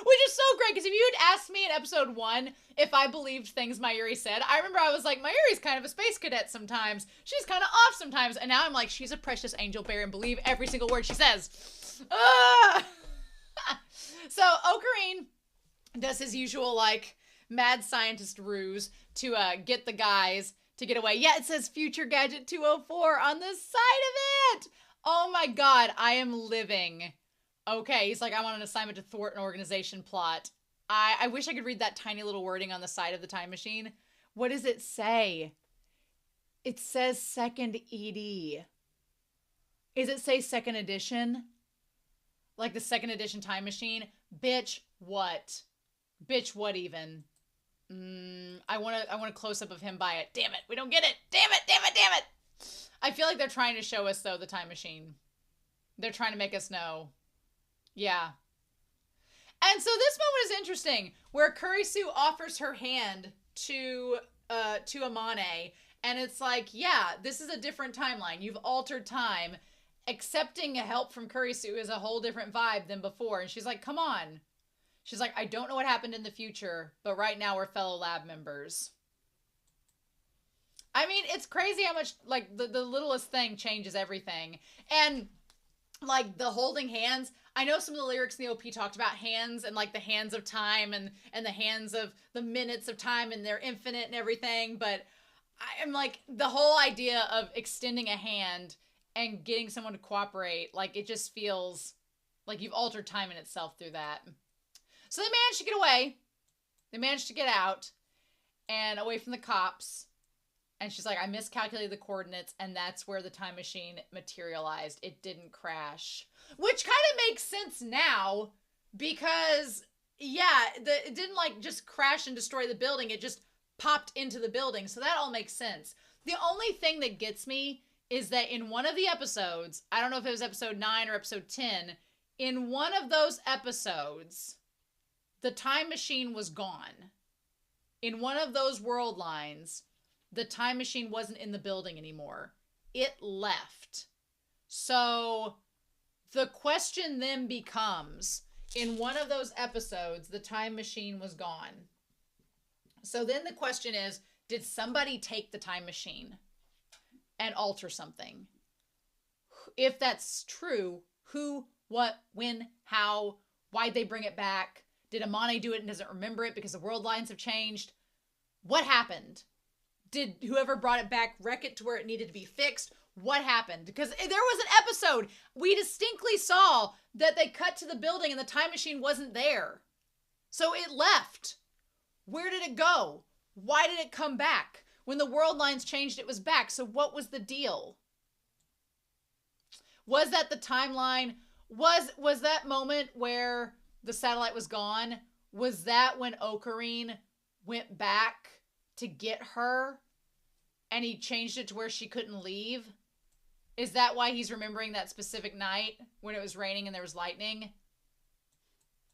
Which is so great, because if you had asked me in episode 1 if I believed things Mayuri said, I remember I was like, Mayuri's kind of a space cadet sometimes. She's kind of off sometimes. And now I'm like, she's a precious angel bear and believe every single word she says. So Okarin does his usual, like, mad scientist ruse to get the guys to get away. Yeah, it says Future Gadget 204 on the side of it. Oh my god, I am living. Okay, he's like, I'm on an assignment to thwart an organization plot. I wish I could read that tiny little wording on the side of the time machine. What does it say? It says second ED. Does it say second edition? Like the second edition time machine? Bitch, what? Bitch, what even? I want a close-up of him by it. Damn it, we don't get it. Damn it, damn it, damn it. I feel like they're trying to show us, though, the time machine. They're trying to make us know. Yeah. And so this moment is interesting, where Kurisu offers her hand to Amane, and it's like, yeah, this is a different timeline. You've altered time. Accepting help from Kurisu is a whole different vibe than before. And she's like, come on. She's like, I don't know what happened in the future, but right now we're fellow lab members. I mean, it's crazy how much, like, the littlest thing changes everything. And, like, the holding hands, I know some of the lyrics in the OP talked about hands and, like, the hands of time and the hands of the minutes of time and they're infinite and everything, but I'm like, the whole idea of extending a hand and getting someone to cooperate, like, it just feels like you've altered time in itself through that. So they managed to get away. They managed to get out and away from the cops. And she's like, I miscalculated the coordinates, and that's where the time machine materialized. It didn't crash. Which kind of makes sense now, because, yeah, it didn't, like, just crash and destroy the building. It just popped into the building. So that all makes sense. The only thing that gets me is that in one of the episodes, I don't know if it was episode 9 or episode 10, in one of those episodes, the time machine was gone. In one of those world lines, the time machine wasn't in the building anymore. It left. So the question then becomes, in one of those episodes, the time machine was gone. So then the question is, did somebody take the time machine and alter something? If that's true, who, what, when, how, why'd they bring it back? Did Amane do it and doesn't remember it because the world lines have changed? What happened? Did whoever brought it back wreck it to where it needed to be fixed? What happened? Because there was an episode, we distinctly saw that they cut to the building and the time machine wasn't there. So it left. Where did it go? Why did it come back? When the world lines changed, it was back. So what was the deal? Was that the timeline? Was that moment where the satellite was gone? Was that when Okarin went back to get her and he changed it to where she couldn't leave? Is that why he's remembering that specific night when it was raining and there was lightning?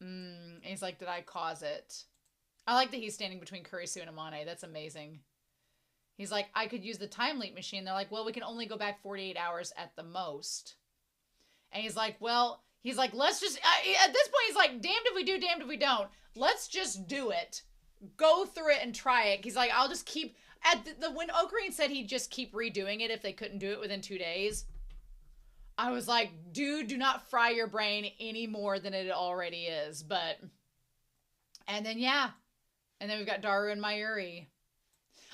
And he's like, did I cause it? I like that he's standing between Kurisu and Amane. That's amazing. He's like, I could use the time leap machine. They're like, well, we can only go back 48 hours at the most. And he's like, well, let's just, at this point, he's like, damned if we do, damned if we don't. Let's just do it. Go through it and try it. He's like, I'll just keep, when Okarin said he'd just keep redoing it if they couldn't do it within 2 days, I was like, dude, do not fry your brain any more than it already is. But, and then, yeah. And then we've got Daru and Mayuri.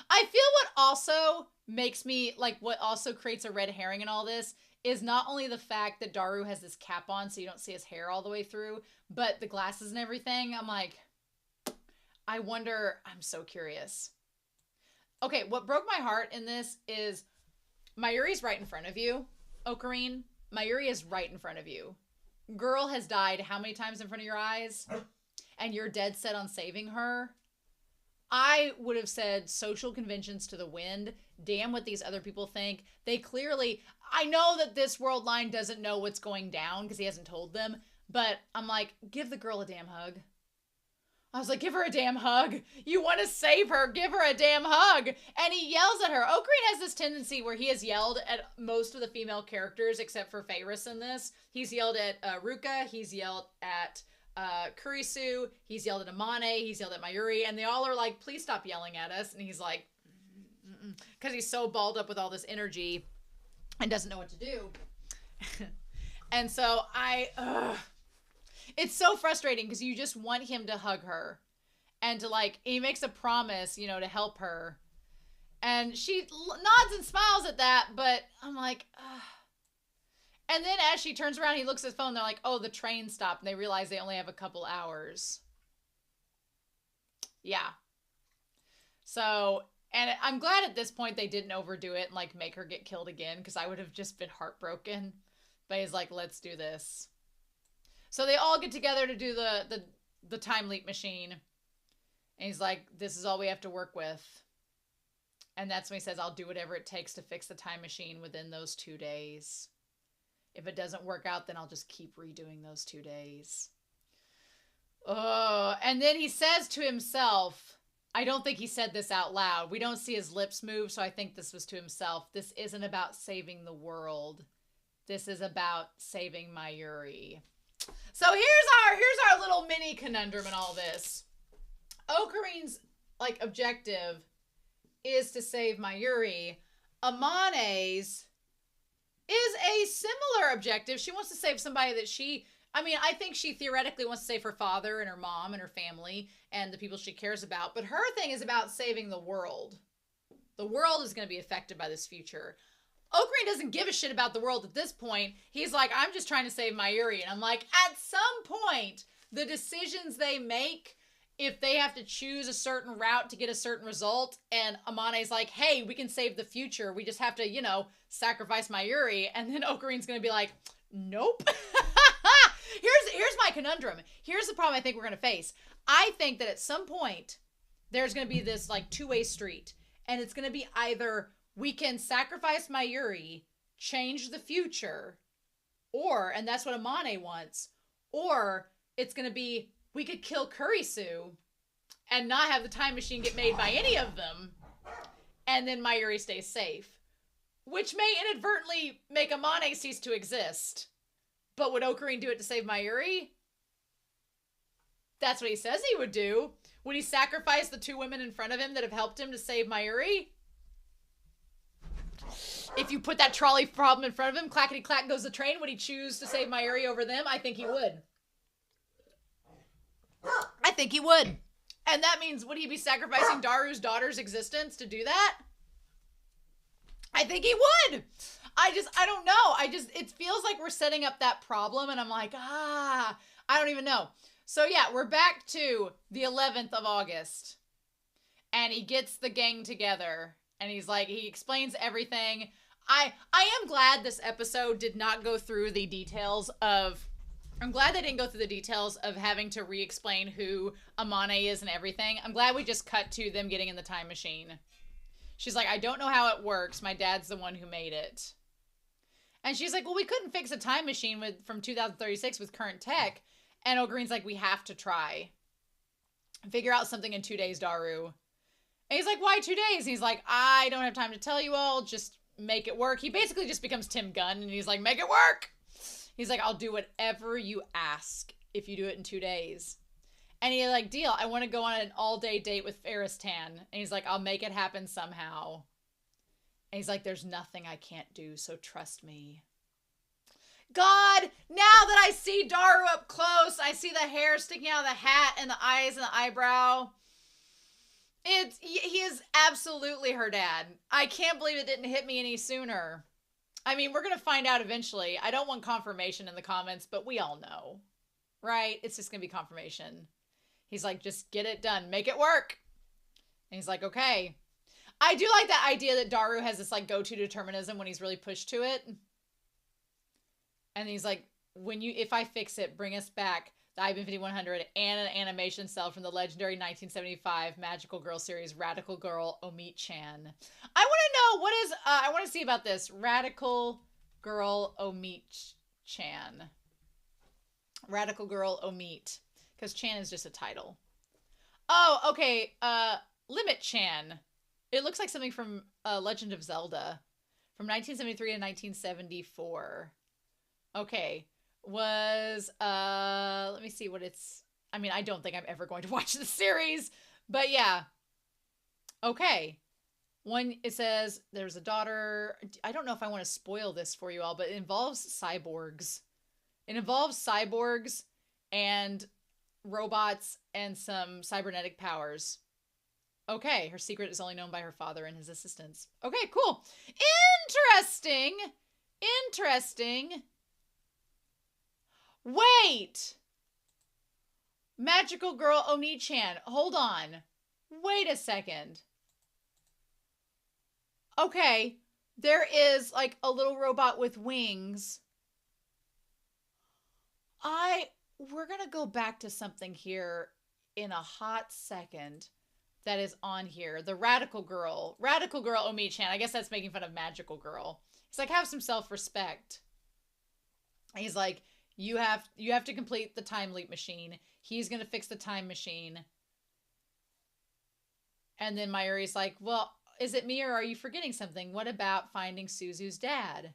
I feel what also makes me, like, what also creates a red herring in all this is not only the fact that Daru has this cap on so you don't see his hair all the way through, but the glasses and everything. I'm like, I wonder, I'm so curious. Okay, what broke my heart in this is Mayuri's right in front of you, Okarin. Mayuri is right in front of you. Girl has died how many times in front of your eyes? And you're dead set on saving her? I would have said social conventions to the wind. Damn what these other people think. They clearly, I know that this world line doesn't know what's going down because he hasn't told them, but I'm like, give the girl a damn hug. I was like, give her a damn hug. You want to save her, give her a damn hug. And he yells at her. Okarin has this tendency where he has yelled at most of the female characters except for Feyris in this. He's yelled at Ruka. He's yelled at Kurisu, he's yelled at Amane, he's yelled at Mayuri, and they all are like, please stop yelling at us. And he's like, because he's so balled up with all this energy and doesn't know what to do. And so it's so frustrating because you just want him to hug her and to like, he makes a promise, you know, to help her. And she nods and smiles at that, but I'm like, ugh. And then as she turns around, he looks at his phone. They're like, oh, the train stopped. And they realize they only have a couple hours. Yeah. So, and I'm glad at this point they didn't overdo it and like make her get killed again, because I would have just been heartbroken. But he's like, let's do this. So they all get together to do the time leap machine. And he's like, this is all we have to work with. And that's when he says, I'll do whatever it takes to fix the time machine within those 2 days. If it doesn't work out, then I'll just keep redoing those 2 days. Oh, and then he says to himself, I don't think he said this out loud. We don't see his lips move, so I think this was to himself. This isn't about saving the world. This is about saving Mayuri. So here's our little mini conundrum in all this. Okarin's like objective is to save Mayuri. Amane's is a similar objective. She wants to save somebody that I think she theoretically wants to save her father and her mom and her family and the people she cares about. But her thing is about saving the world. The world is going to be affected by this future. Okarin doesn't give a shit about the world at this point. He's like, I'm just trying to save Mayuri. And I'm like, at some point, the decisions they make, if they have to choose a certain route to get a certain result, and Amane's like, hey, we can save the future. We just have to, sacrifice Mayuri. And then Okarin's going to be like, nope. Here's my conundrum. Here's the problem I think we're going to face. I think that at some point, there's going to be this like two-way street. And it's going to be either we can sacrifice Mayuri, change the future, or, and that's what Amane wants, or it's going to be we could kill Kurisu and not have the time machine get made by any of them, and then Mayuri stays safe. Which may inadvertently make Amane cease to exist. But would Okarin do it to save Mayuri? That's what he says he would do. Would he sacrifice the two women in front of him that have helped him to save Mayuri? If you put that trolley problem in front of him, clackety clack goes the train, would he choose to save Mayuri over them? I think he would. I think he would. And that means, would he be sacrificing Daru's daughter's existence to do that? I think he would. I don't know. It feels like we're setting up that problem, and I'm like, I don't even know. So yeah, we're back to the 11th of August, and he gets the gang together, and he's like, he explains everything. I am glad this episode did not go through the details of, I'm glad they didn't go through the details of having to re-explain who Amane is and everything. I'm glad we just cut to them getting in the time machine. She's like, I don't know how it works. My dad's the one who made it. And she's like, well, we couldn't fix a time machine from 2036 with current tech. And Okarin's like, we have to try. Figure out something in 2 days, Daru. And he's like, why 2 days? And he's like, I don't have time to tell you all. Just make it work. He basically just becomes Tim Gunn. And he's like, make it work. He's like, I'll do whatever you ask if you do it in 2 days. And he's like, deal. I want to go on an all-day date with Ferris Tan. And he's like, I'll make it happen somehow. And he's like, there's nothing I can't do, so trust me. God, now that I see Daru up close, I see the hair sticking out of the hat and the eyes and the eyebrow. He is absolutely her dad. I can't believe it didn't hit me any sooner. I mean, we're going to find out eventually. I don't want confirmation in the comments, but we all know, right? It's just going to be confirmation. He's like, just get it done. Make it work. And he's like, okay. I do like that idea that Daru has this like go-to determinism when he's really pushed to it. And he's like, if I fix it, bring us back the IBM 5100 and an animation cell from the legendary 1975 Magical Girl series, Radical Girl Omid-chan. I want to know, I want to see about this. Radical Girl Omid-chan. Radical Girl Omid. Because Chan is just a title. Oh, okay. Limit Chan. It looks like something from Legend of Zelda. From 1973 to 1974. Okay. was, let me see what it's, I mean, I don't think I'm ever going to watch the series, but yeah. Okay. One, it says there's a daughter. I don't know if I want to spoil this for you all, but it involves cyborgs. It involves cyborgs and robots and some cybernetic powers. Okay, her secret is only known by her father and his assistants. Okay, cool. Interesting. Interesting. Wait. Magical Girl Oni-chan. Hold on. Wait a second. Okay, there is like a little robot with wings. We're gonna go back to something here in a hot second that is on here. The Radical Girl Omi-chan. I guess that's making fun of Magical Girl. He's like, have some self-respect. He's like, you have to complete the time leap machine. He's gonna fix the time machine. And then Mayuri's like, well, is it me or are you forgetting something? What about finding Suzu's dad?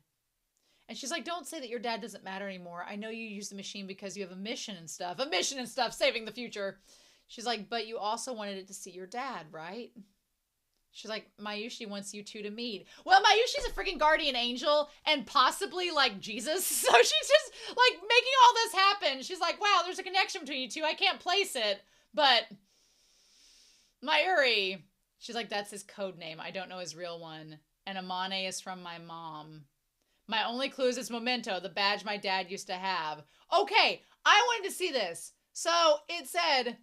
And she's like, don't say that your dad doesn't matter anymore. I know you use the machine because you have a mission and stuff. A mission and stuff, saving the future. She's like, but you also wanted it to see your dad, right? She's like, Mayushi wants you two to meet. Well, Mayushi's a freaking guardian angel and possibly like Jesus. So she's just like making all this happen. She's like, wow, there's a connection between you two. I can't place it. But Mayuri, she's like, that's his code name. I don't know his real one. And Amane is from my mom. My only clue is its memento, the badge my dad used to have. Okay, I wanted to see this. So it said,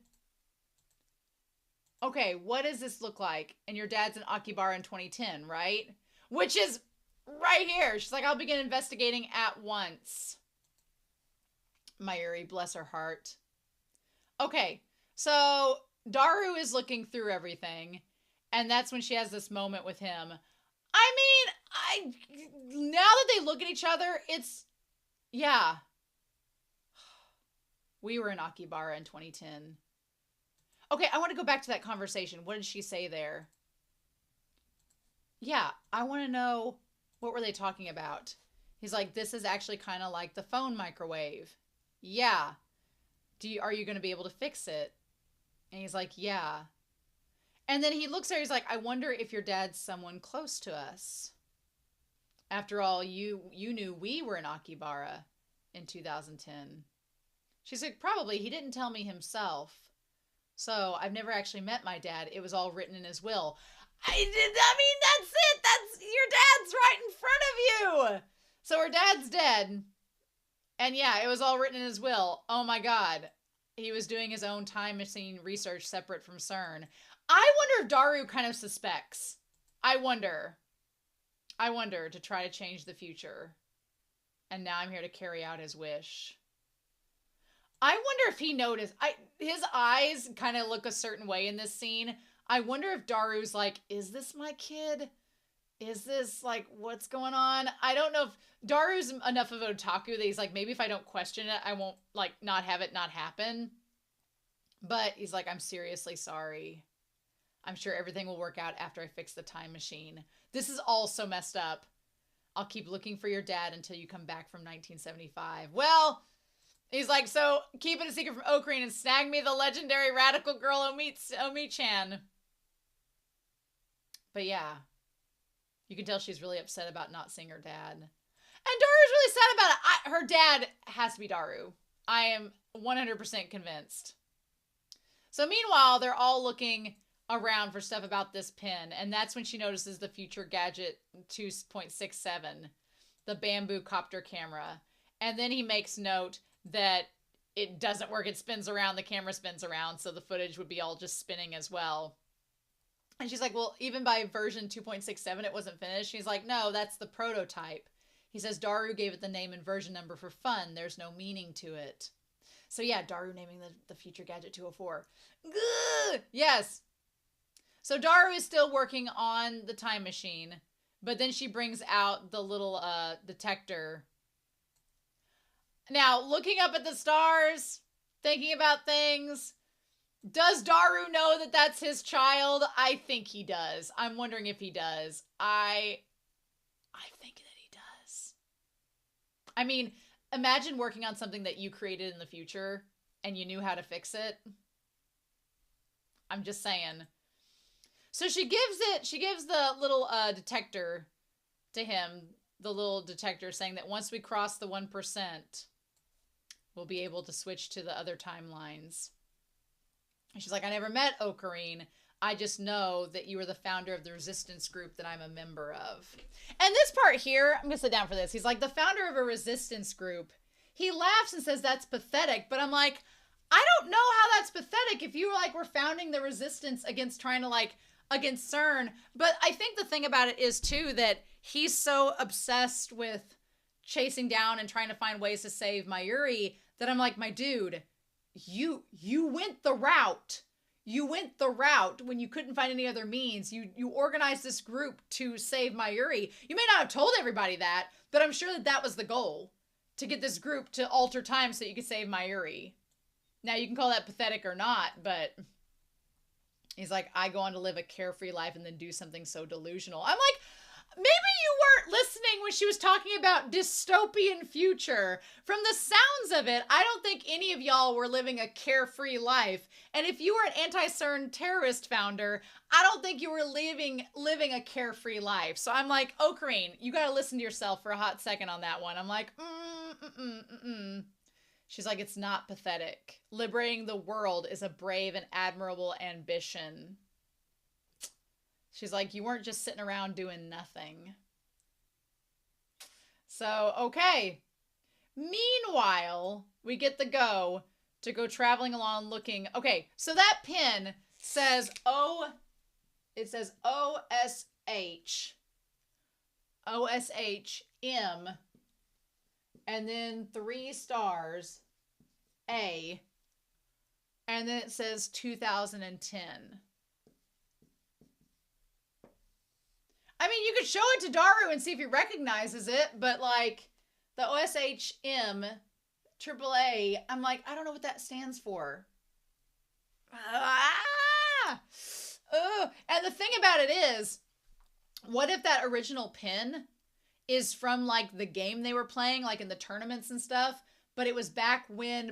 okay, what does this look like? And your dad's in Akibara in 2010, right? Which is right here. She's like, I'll begin investigating at once. Mayuri, bless her heart. Okay, so Daru is looking through everything, and that's when she has this moment with him. I mean, now that they look at each other, it's, yeah. We were in Akibara in 2010. Okay, I want to go back to that conversation. What did she say there? Yeah, I want to know, what were they talking about? He's like, this is actually kind of like the phone microwave. Yeah. Are you going to be able to fix it? And he's like, yeah. And then he looks at her, he's like, I wonder if your dad's someone close to us. After all, you knew we were in Akibara in 2010. She's like, probably. He didn't tell me himself. So I've never actually met my dad. It was all written in his will. I mean, that's it. That's, your dad's right in front of you. So her dad's dead. And yeah, it was all written in his will. Oh my God. He was doing his own time machine research separate from CERN. I wonder if Daru kind of suspects. I wonder to try to change the future. And now I'm here to carry out his wish. I wonder if he noticed. His eyes kind of look a certain way in this scene. I wonder if Daru's like, is this my kid? Is this like, what's going on? I don't know if Daru's enough of an otaku that he's like, maybe if I don't question it, I won't like not have it not happen. But he's like, I'm seriously sorry. I'm sure everything will work out after I fix the time machine. This is all so messed up. I'll keep looking for your dad until you come back from 1975. Well, he's like, so keep it a secret from Okarin and snag me the legendary Radical Girl Omi-chan. But yeah, you can tell she's really upset about not seeing her dad. And Daru's really sad about it. Her dad has to be Daru. I am 100% convinced. So meanwhile, they're all looking around for stuff about this pin, and that's when she notices the future gadget 2.67, the bamboo copter camera. And then he makes note that it doesn't work. It spins around, the camera spins around, so the footage would be all just spinning as well. And she's like, well, even by version 2.67, it wasn't finished. She's like, no, that's the prototype. He says Daru gave it the name and version number for fun. There's no meaning to it. So yeah, Daru naming the future gadget 204. Ugh! Yes. So Daru is still working on the time machine, but then she brings out the little detector. Now, looking up at the stars, thinking about things, does Daru know that that's his child? I think he does. I'm wondering if he does. I think that he does. I mean, Imagine working on something that you created in the future and you knew how to fix it. I'm just saying. So she gives the little detector to him, the little detector saying that once we cross the 1%, we'll be able to switch to the other timelines. And she's like, I never met Okarin. I just know that you are the founder of the resistance group that I'm a member of. And this part here, I'm going to sit down for this. He's like, the founder of a resistance group. He laughs and says, that's pathetic. But I'm like, I don't know how that's pathetic if you were founding the resistance against trying to against CERN. But I think the thing about it is too that he's so obsessed with chasing down and trying to find ways to save Mayuri that I'm like, my dude, you went the route. You went the route when you couldn't find any other means. You organized this group to save Mayuri. You may not have told everybody that, but I'm sure that was the goal, to get this group to alter time so that you could save Mayuri. Now, you can call that pathetic or not, but he's like, I go on to live a carefree life and then do something so delusional. I'm like, maybe you weren't listening when she was talking about dystopian future. From the sounds of it, I don't think any of y'all were living a carefree life. And if you were an anti-CERN terrorist founder, I don't think you were living a carefree life. So I'm like, Okarin, you got to listen to yourself for a hot second on that one. I'm like, She's like, it's not pathetic. Liberating the world is a brave and admirable ambition. She's like, you weren't just sitting around doing nothing. So, okay. Meanwhile, we get the go to go traveling along looking. Okay, so that pin says it says OSH. OSHM. And then 3 stars, A. And then it says 2010. I mean, you could show it to Daru and see if he recognizes it, but the OSHM AAA, I'm like, I don't know what that stands for. And the thing about it is, what if that original pin is from the game they were playing, in the tournaments and stuff, but it was back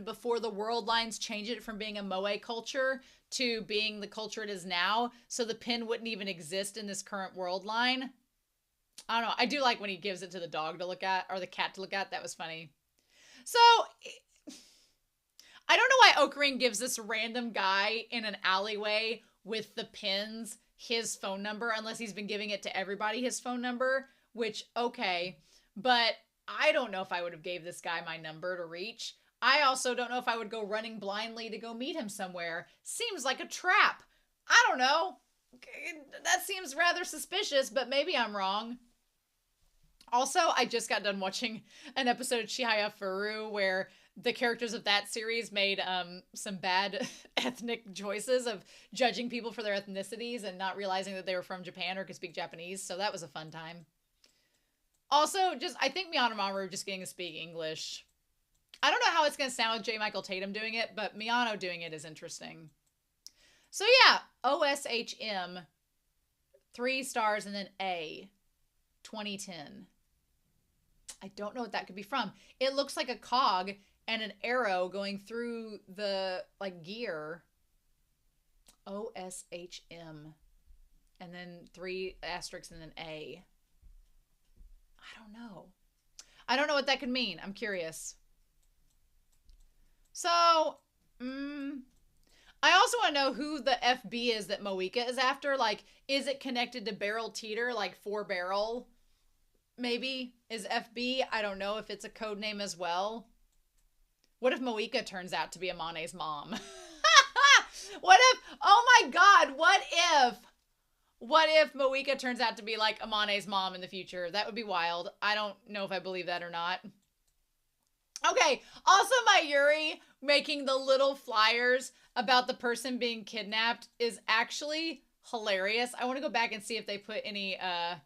before the world lines changed it from being a Moe culture to being the culture it is now, so the pin wouldn't even exist in this current world line. I don't know. I do like when he gives it to the dog to look at, or the cat to look at. That was funny. So, I don't know why Okarin gives this random guy in an alleyway with the pins his phone number, unless he's been giving it to everybody his phone number. Which, okay, but I don't know if I would have gave this guy my number to reach. I also don't know if I would go running blindly to go meet him somewhere. Seems like a trap. I don't know. That seems rather suspicious, but maybe I'm wrong. Also, I just got done watching an episode of Chihaya Furu where the characters of that series made some bad ethnic choices of judging people for their ethnicities and not realizing that they were from Japan or could speak Japanese, so that was a fun time. Also, I think Miyano Mamoru just getting to speak English. I don't know how it's going to sound with J. Michael Tatum doing it, but Miyano doing it is interesting. So yeah, OSHM, 3 stars, and then A, 2010. I don't know what that could be from. It looks like a cog and an arrow going through the, gear. OSHM. And then 3 asterisks and then A. I don't know. I don't know what that could mean. I'm curious. So, I also want to know who the FB is that Moeka is after. Is it connected to Barrel Teeter, 4 Barrel? Maybe is FB. I don't know if it's a code name as well. What if Moeka turns out to be Amane's mom? What if, oh my God, what if Moeka turns out to be Amane's mom in the future? That would be wild. I don't know if I believe that or not. Okay, also Mayuri making the little flyers about the person being kidnapped is actually hilarious. I want to go back and see if they put any, yeah,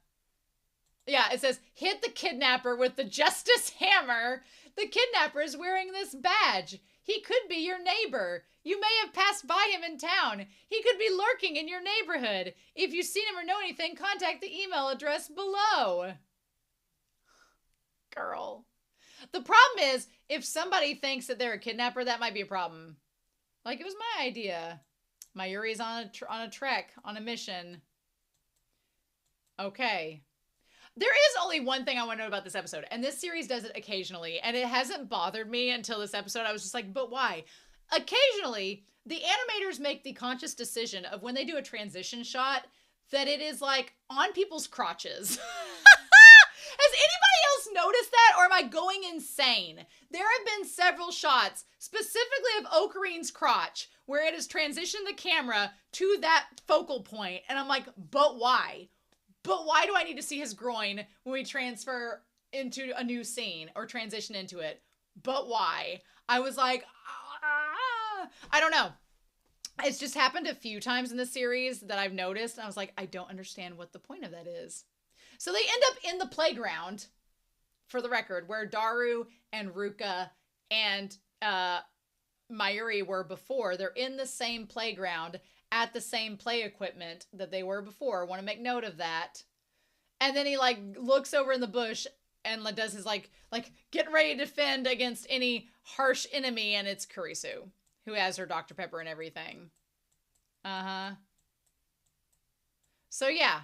it says, hit the kidnapper with the justice hammer. The kidnapper is wearing this badge. He could be your neighbor. You may have passed by him in town. He could be lurking in your neighborhood. If you've seen him or know anything, contact the email address below. Girl. The problem is, if somebody thinks that they're a kidnapper, that might be a problem. Like, it was my idea. Mayuri's on a trek, on a mission. Okay. There is only one thing I want to know about this episode, and this series does it occasionally, and it hasn't bothered me until this episode. I was just like, but why? Occasionally, the animators make the conscious decision of when they do a transition shot that it is like on people's crotches. Has anybody else noticed that, or am I going insane? There have been several shots, specifically of Okarin's crotch, where it has transitioned the camera to that focal point, and I'm like, but why? But why do I need to see his groin when we transfer into a new scene or transition into it? But why? I was like, I don't know. It's just happened a few times in the series that I've noticed. And I was like, I don't understand what the point of that is. So they end up in the playground, for the record, where Daru and Ruka and Mayuri were before. They're in the same playground at the same play equipment that they were before. I want to make note of that. And then he like looks over in the bush and does his like get ready to defend against any harsh enemy, and it's Kurisu, who has her Dr. Pepper and everything. So yeah.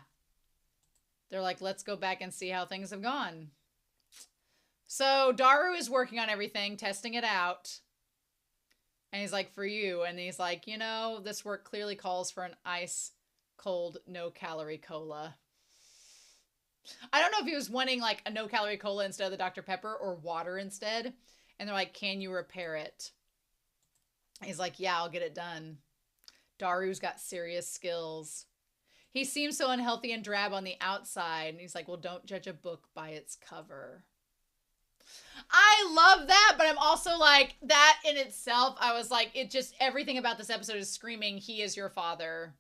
They're like, let's go back and see how things have gone. So Daru is working on everything, testing it out. And he's like, for you. And he's like, you know, this work clearly calls for an ice cold, no calorie cola. I don't know if he was wanting like a no calorie cola instead of the Dr. Pepper or water instead. And they're like, can you repair it? He's like, yeah, I'll get it done. Daru's got serious skills. He seems so unhealthy and drab on the outside. And he's like, well, don't judge a book by its cover. I love that, but I'm also like, that in itself, I was like, it just, everything about this episode is screaming, he is your father.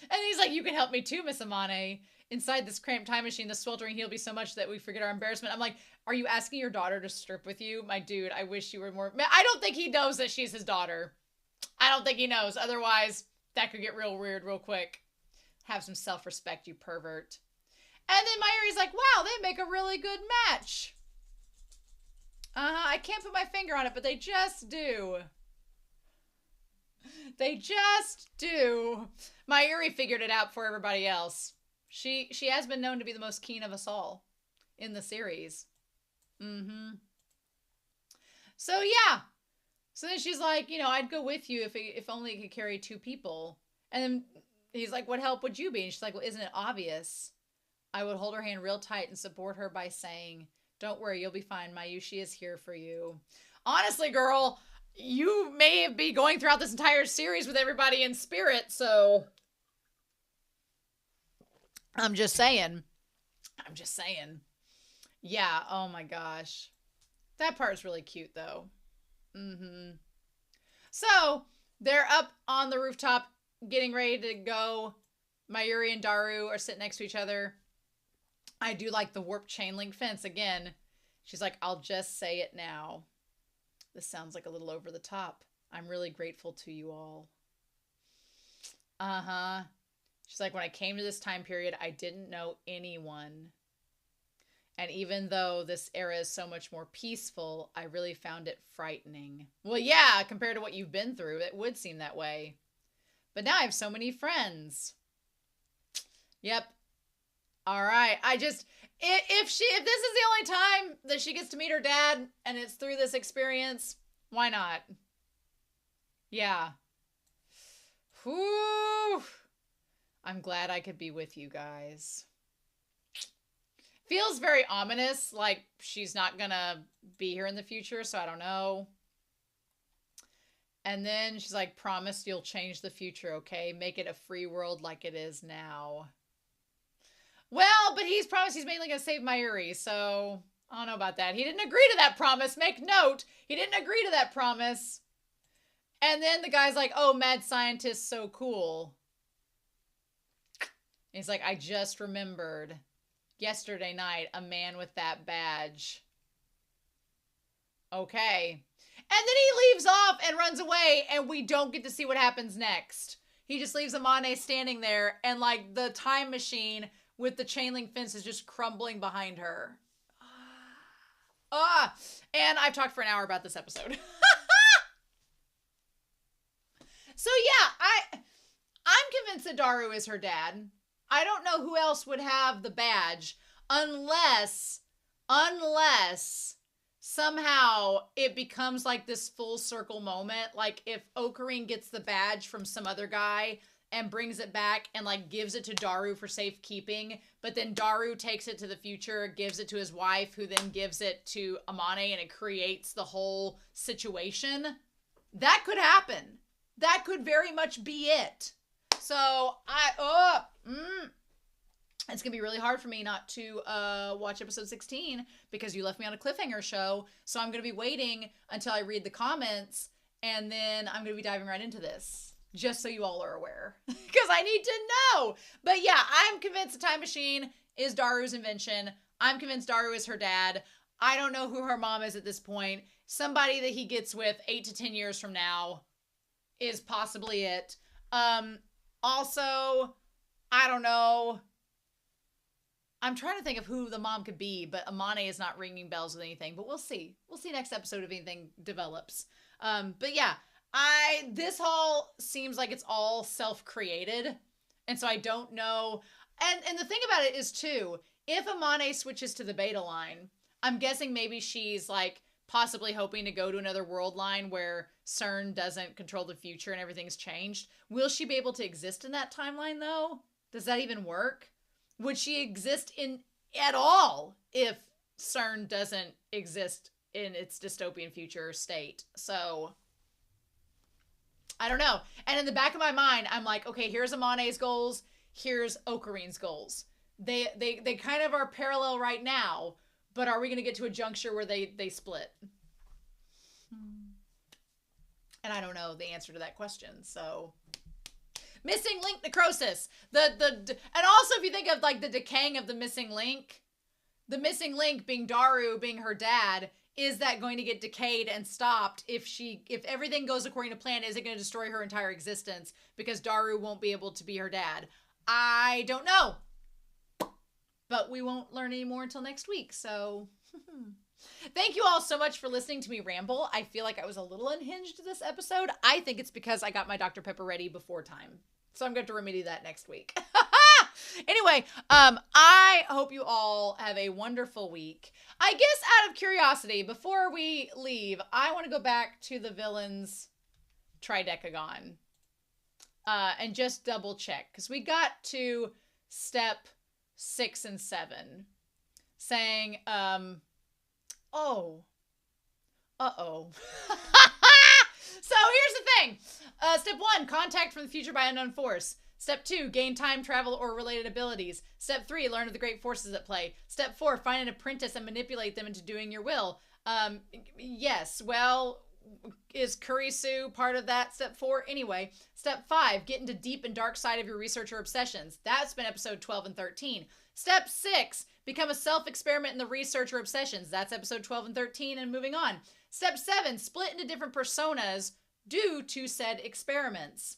And he's like, you can help me too, Miss Amane. Inside this cramped time machine, the sweltering heat will be so much that we forget our embarrassment. I'm like, are you asking your daughter to strip with you? My dude, I wish you were more... I don't think he knows that she's his daughter. I don't think he knows. Otherwise, that could get real weird real quick. Have some self-respect, you pervert. And then Mayuri's like, wow, they make a really good match. I can't put my finger on it, but they just do. They just do. Mayuri figured it out for everybody else. She has been known to be the most keen of us all in the series. So yeah. So then she's like, you know, I'd go with you if only it could carry 2 people. And then he's like, what help would you be? And she's like, well, isn't it obvious? I would hold her hand real tight and support her by saying, don't worry, you'll be fine. Mayushi is here for you. Honestly, girl, you may be going throughout this entire series with everybody in spirit, so... I'm just saying. Yeah, oh my gosh. That part's really cute, though. So, they're up on the rooftop getting ready to go. Mayuri and Daru are sitting next to each other. I do like the warped chain link fence again. She's like, I'll just say it now. This sounds like a little over the top. I'm really grateful to you all. She's like, when I came to this time period, I didn't know anyone. And even though this era is so much more peaceful, I really found it frightening. Well, yeah, compared to what you've been through, it would seem that way. But now I have so many friends. Yep. All right. If this is the only time that she gets to meet her dad and it's through this experience, why not? Yeah. Whew. I'm glad I could be with you guys. Feels very ominous, like she's not gonna be here in the future, so I don't know. And then she's like, promise you'll change the future, okay? Make it a free world like it is now. Well, but he's promised he's mainly gonna save Mayuri, so I don't know about that. He didn't agree to that promise. Make note, he didn't agree to that promise. And then the guy's like, oh, mad scientist, so cool. And he's like, I just remembered yesterday night, a man with that badge. Okay. And then he leaves off and runs away, and we don't get to see what happens next. He just leaves Amane standing there, and like the time machine with the chain link fence is just crumbling behind her. And I've talked for an hour about this episode. So yeah, I'm convinced that Daru is her dad. I don't know who else would have the badge unless somehow it becomes like this full circle moment. Like if Okarin gets the badge from some other guy and brings it back and like gives it to Daru for safekeeping, but then Daru takes it to the future, gives it to his wife, who then gives it to Amane, and it creates the whole situation. That could happen. That could very much be it. So it's gonna be really hard for me not to watch episode 16 because you left me on a cliffhanger show. So I'm gonna be waiting until I read the comments, and then I'm gonna be diving right into this, just so you all are aware, because I need to know. But yeah, I'm convinced a time machine is Daru's invention. I'm convinced Daru is her dad. I don't know who her mom is at this point. Somebody that he gets with 8 to 10 years from now is possibly it. Also, I don't know. I'm trying to think of who the mom could be, but Amane is not ringing bells with anything, but we'll see. We'll see next episode if anything develops. But yeah, this all seems like it's all self-created. And so I don't know. And the thing about it is too, if Amane switches to the beta line, I'm guessing maybe she's like possibly hoping to go to another world line where CERN doesn't control the future and everything's changed. Will she be able to exist in that timeline though? Does that even work? Would she exist in at all if CERN doesn't exist in its dystopian future state? So I don't know. And in the back of my mind, I'm like, okay, here's Amane's goals. Here's Okarin's goals. They kind of are parallel right now, but are we going to get to a juncture where they split? And I don't know the answer to that question. So missing link necrosis. And also if you think of like the decaying of the missing link being Daru, being her dad, is that going to get decayed and stopped if everything goes according to plan? Is it going to destroy her entire existence because Daru won't be able to be her dad? I don't know. But we won't learn any more until next week. So thank you all so much for listening to me ramble. I feel like I was a little unhinged this episode. I think it's because I got my Dr. Pepper ready before time. So I'm going to have to remedy that next week. Anyway, I hope you all have a wonderful week. I guess out of curiosity, before we leave, I want to go back to the villains tridecagon and just double check. Because we got to step 6 and 7 saying, oh. Uh-oh. So here's the thing. Step 1, contact from the future by unknown force. Step 2, gain time travel or related abilities. Step 3, learn of the great forces at play. Step 4, find an apprentice and manipulate them into doing your will. Yes, well, is Kurisu part of that? Step 4? Anyway, step 5, get into deep and dark side of your research or obsessions. That's been episode 12 and 13. Step 6, become a self-experiment in the research or obsessions. That's episode 12 and 13 and moving on. Step 7, split into different personas due to said experiments.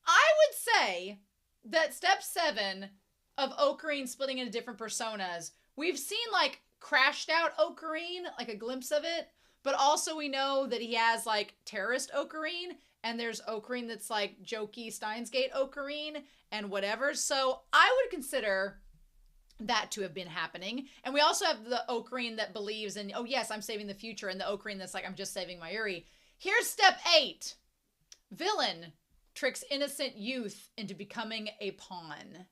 I would say that step 7 of Okarin splitting into different personas, we've seen like crashed out Okarin, like a glimpse of it, but also we know that he has like terrorist Okarin, and there's Okarin that's like jokey Steins Okarin and whatever. So I would consider that to have been happening. And we also have the Okarin that believes in, oh yes, I'm saving the future, and the Okarin that's like, I'm just saving Mayuri. Here's step 8. Villain tricks innocent youth into becoming a pawn.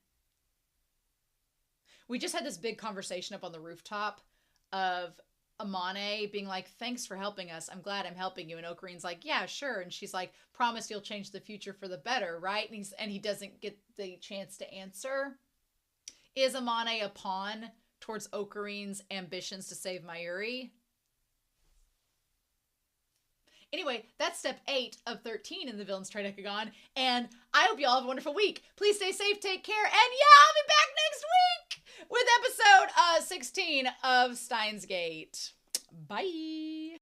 We just had this big conversation up on the rooftop of Amane being like, thanks for helping us. I'm glad I'm helping you. And Okarin's like, yeah, sure. And she's like, promise you'll change the future for the better, right? And he doesn't get the chance to answer. Is Amane a pawn towards Okarin's ambitions to save Mayuri? Anyway, that's step 8 of 13 in the Villains Tridecagon, and I hope you all have a wonderful week. Please stay safe, take care, and yeah, I'll be back next week with episode 16 of Steins Gate. Bye!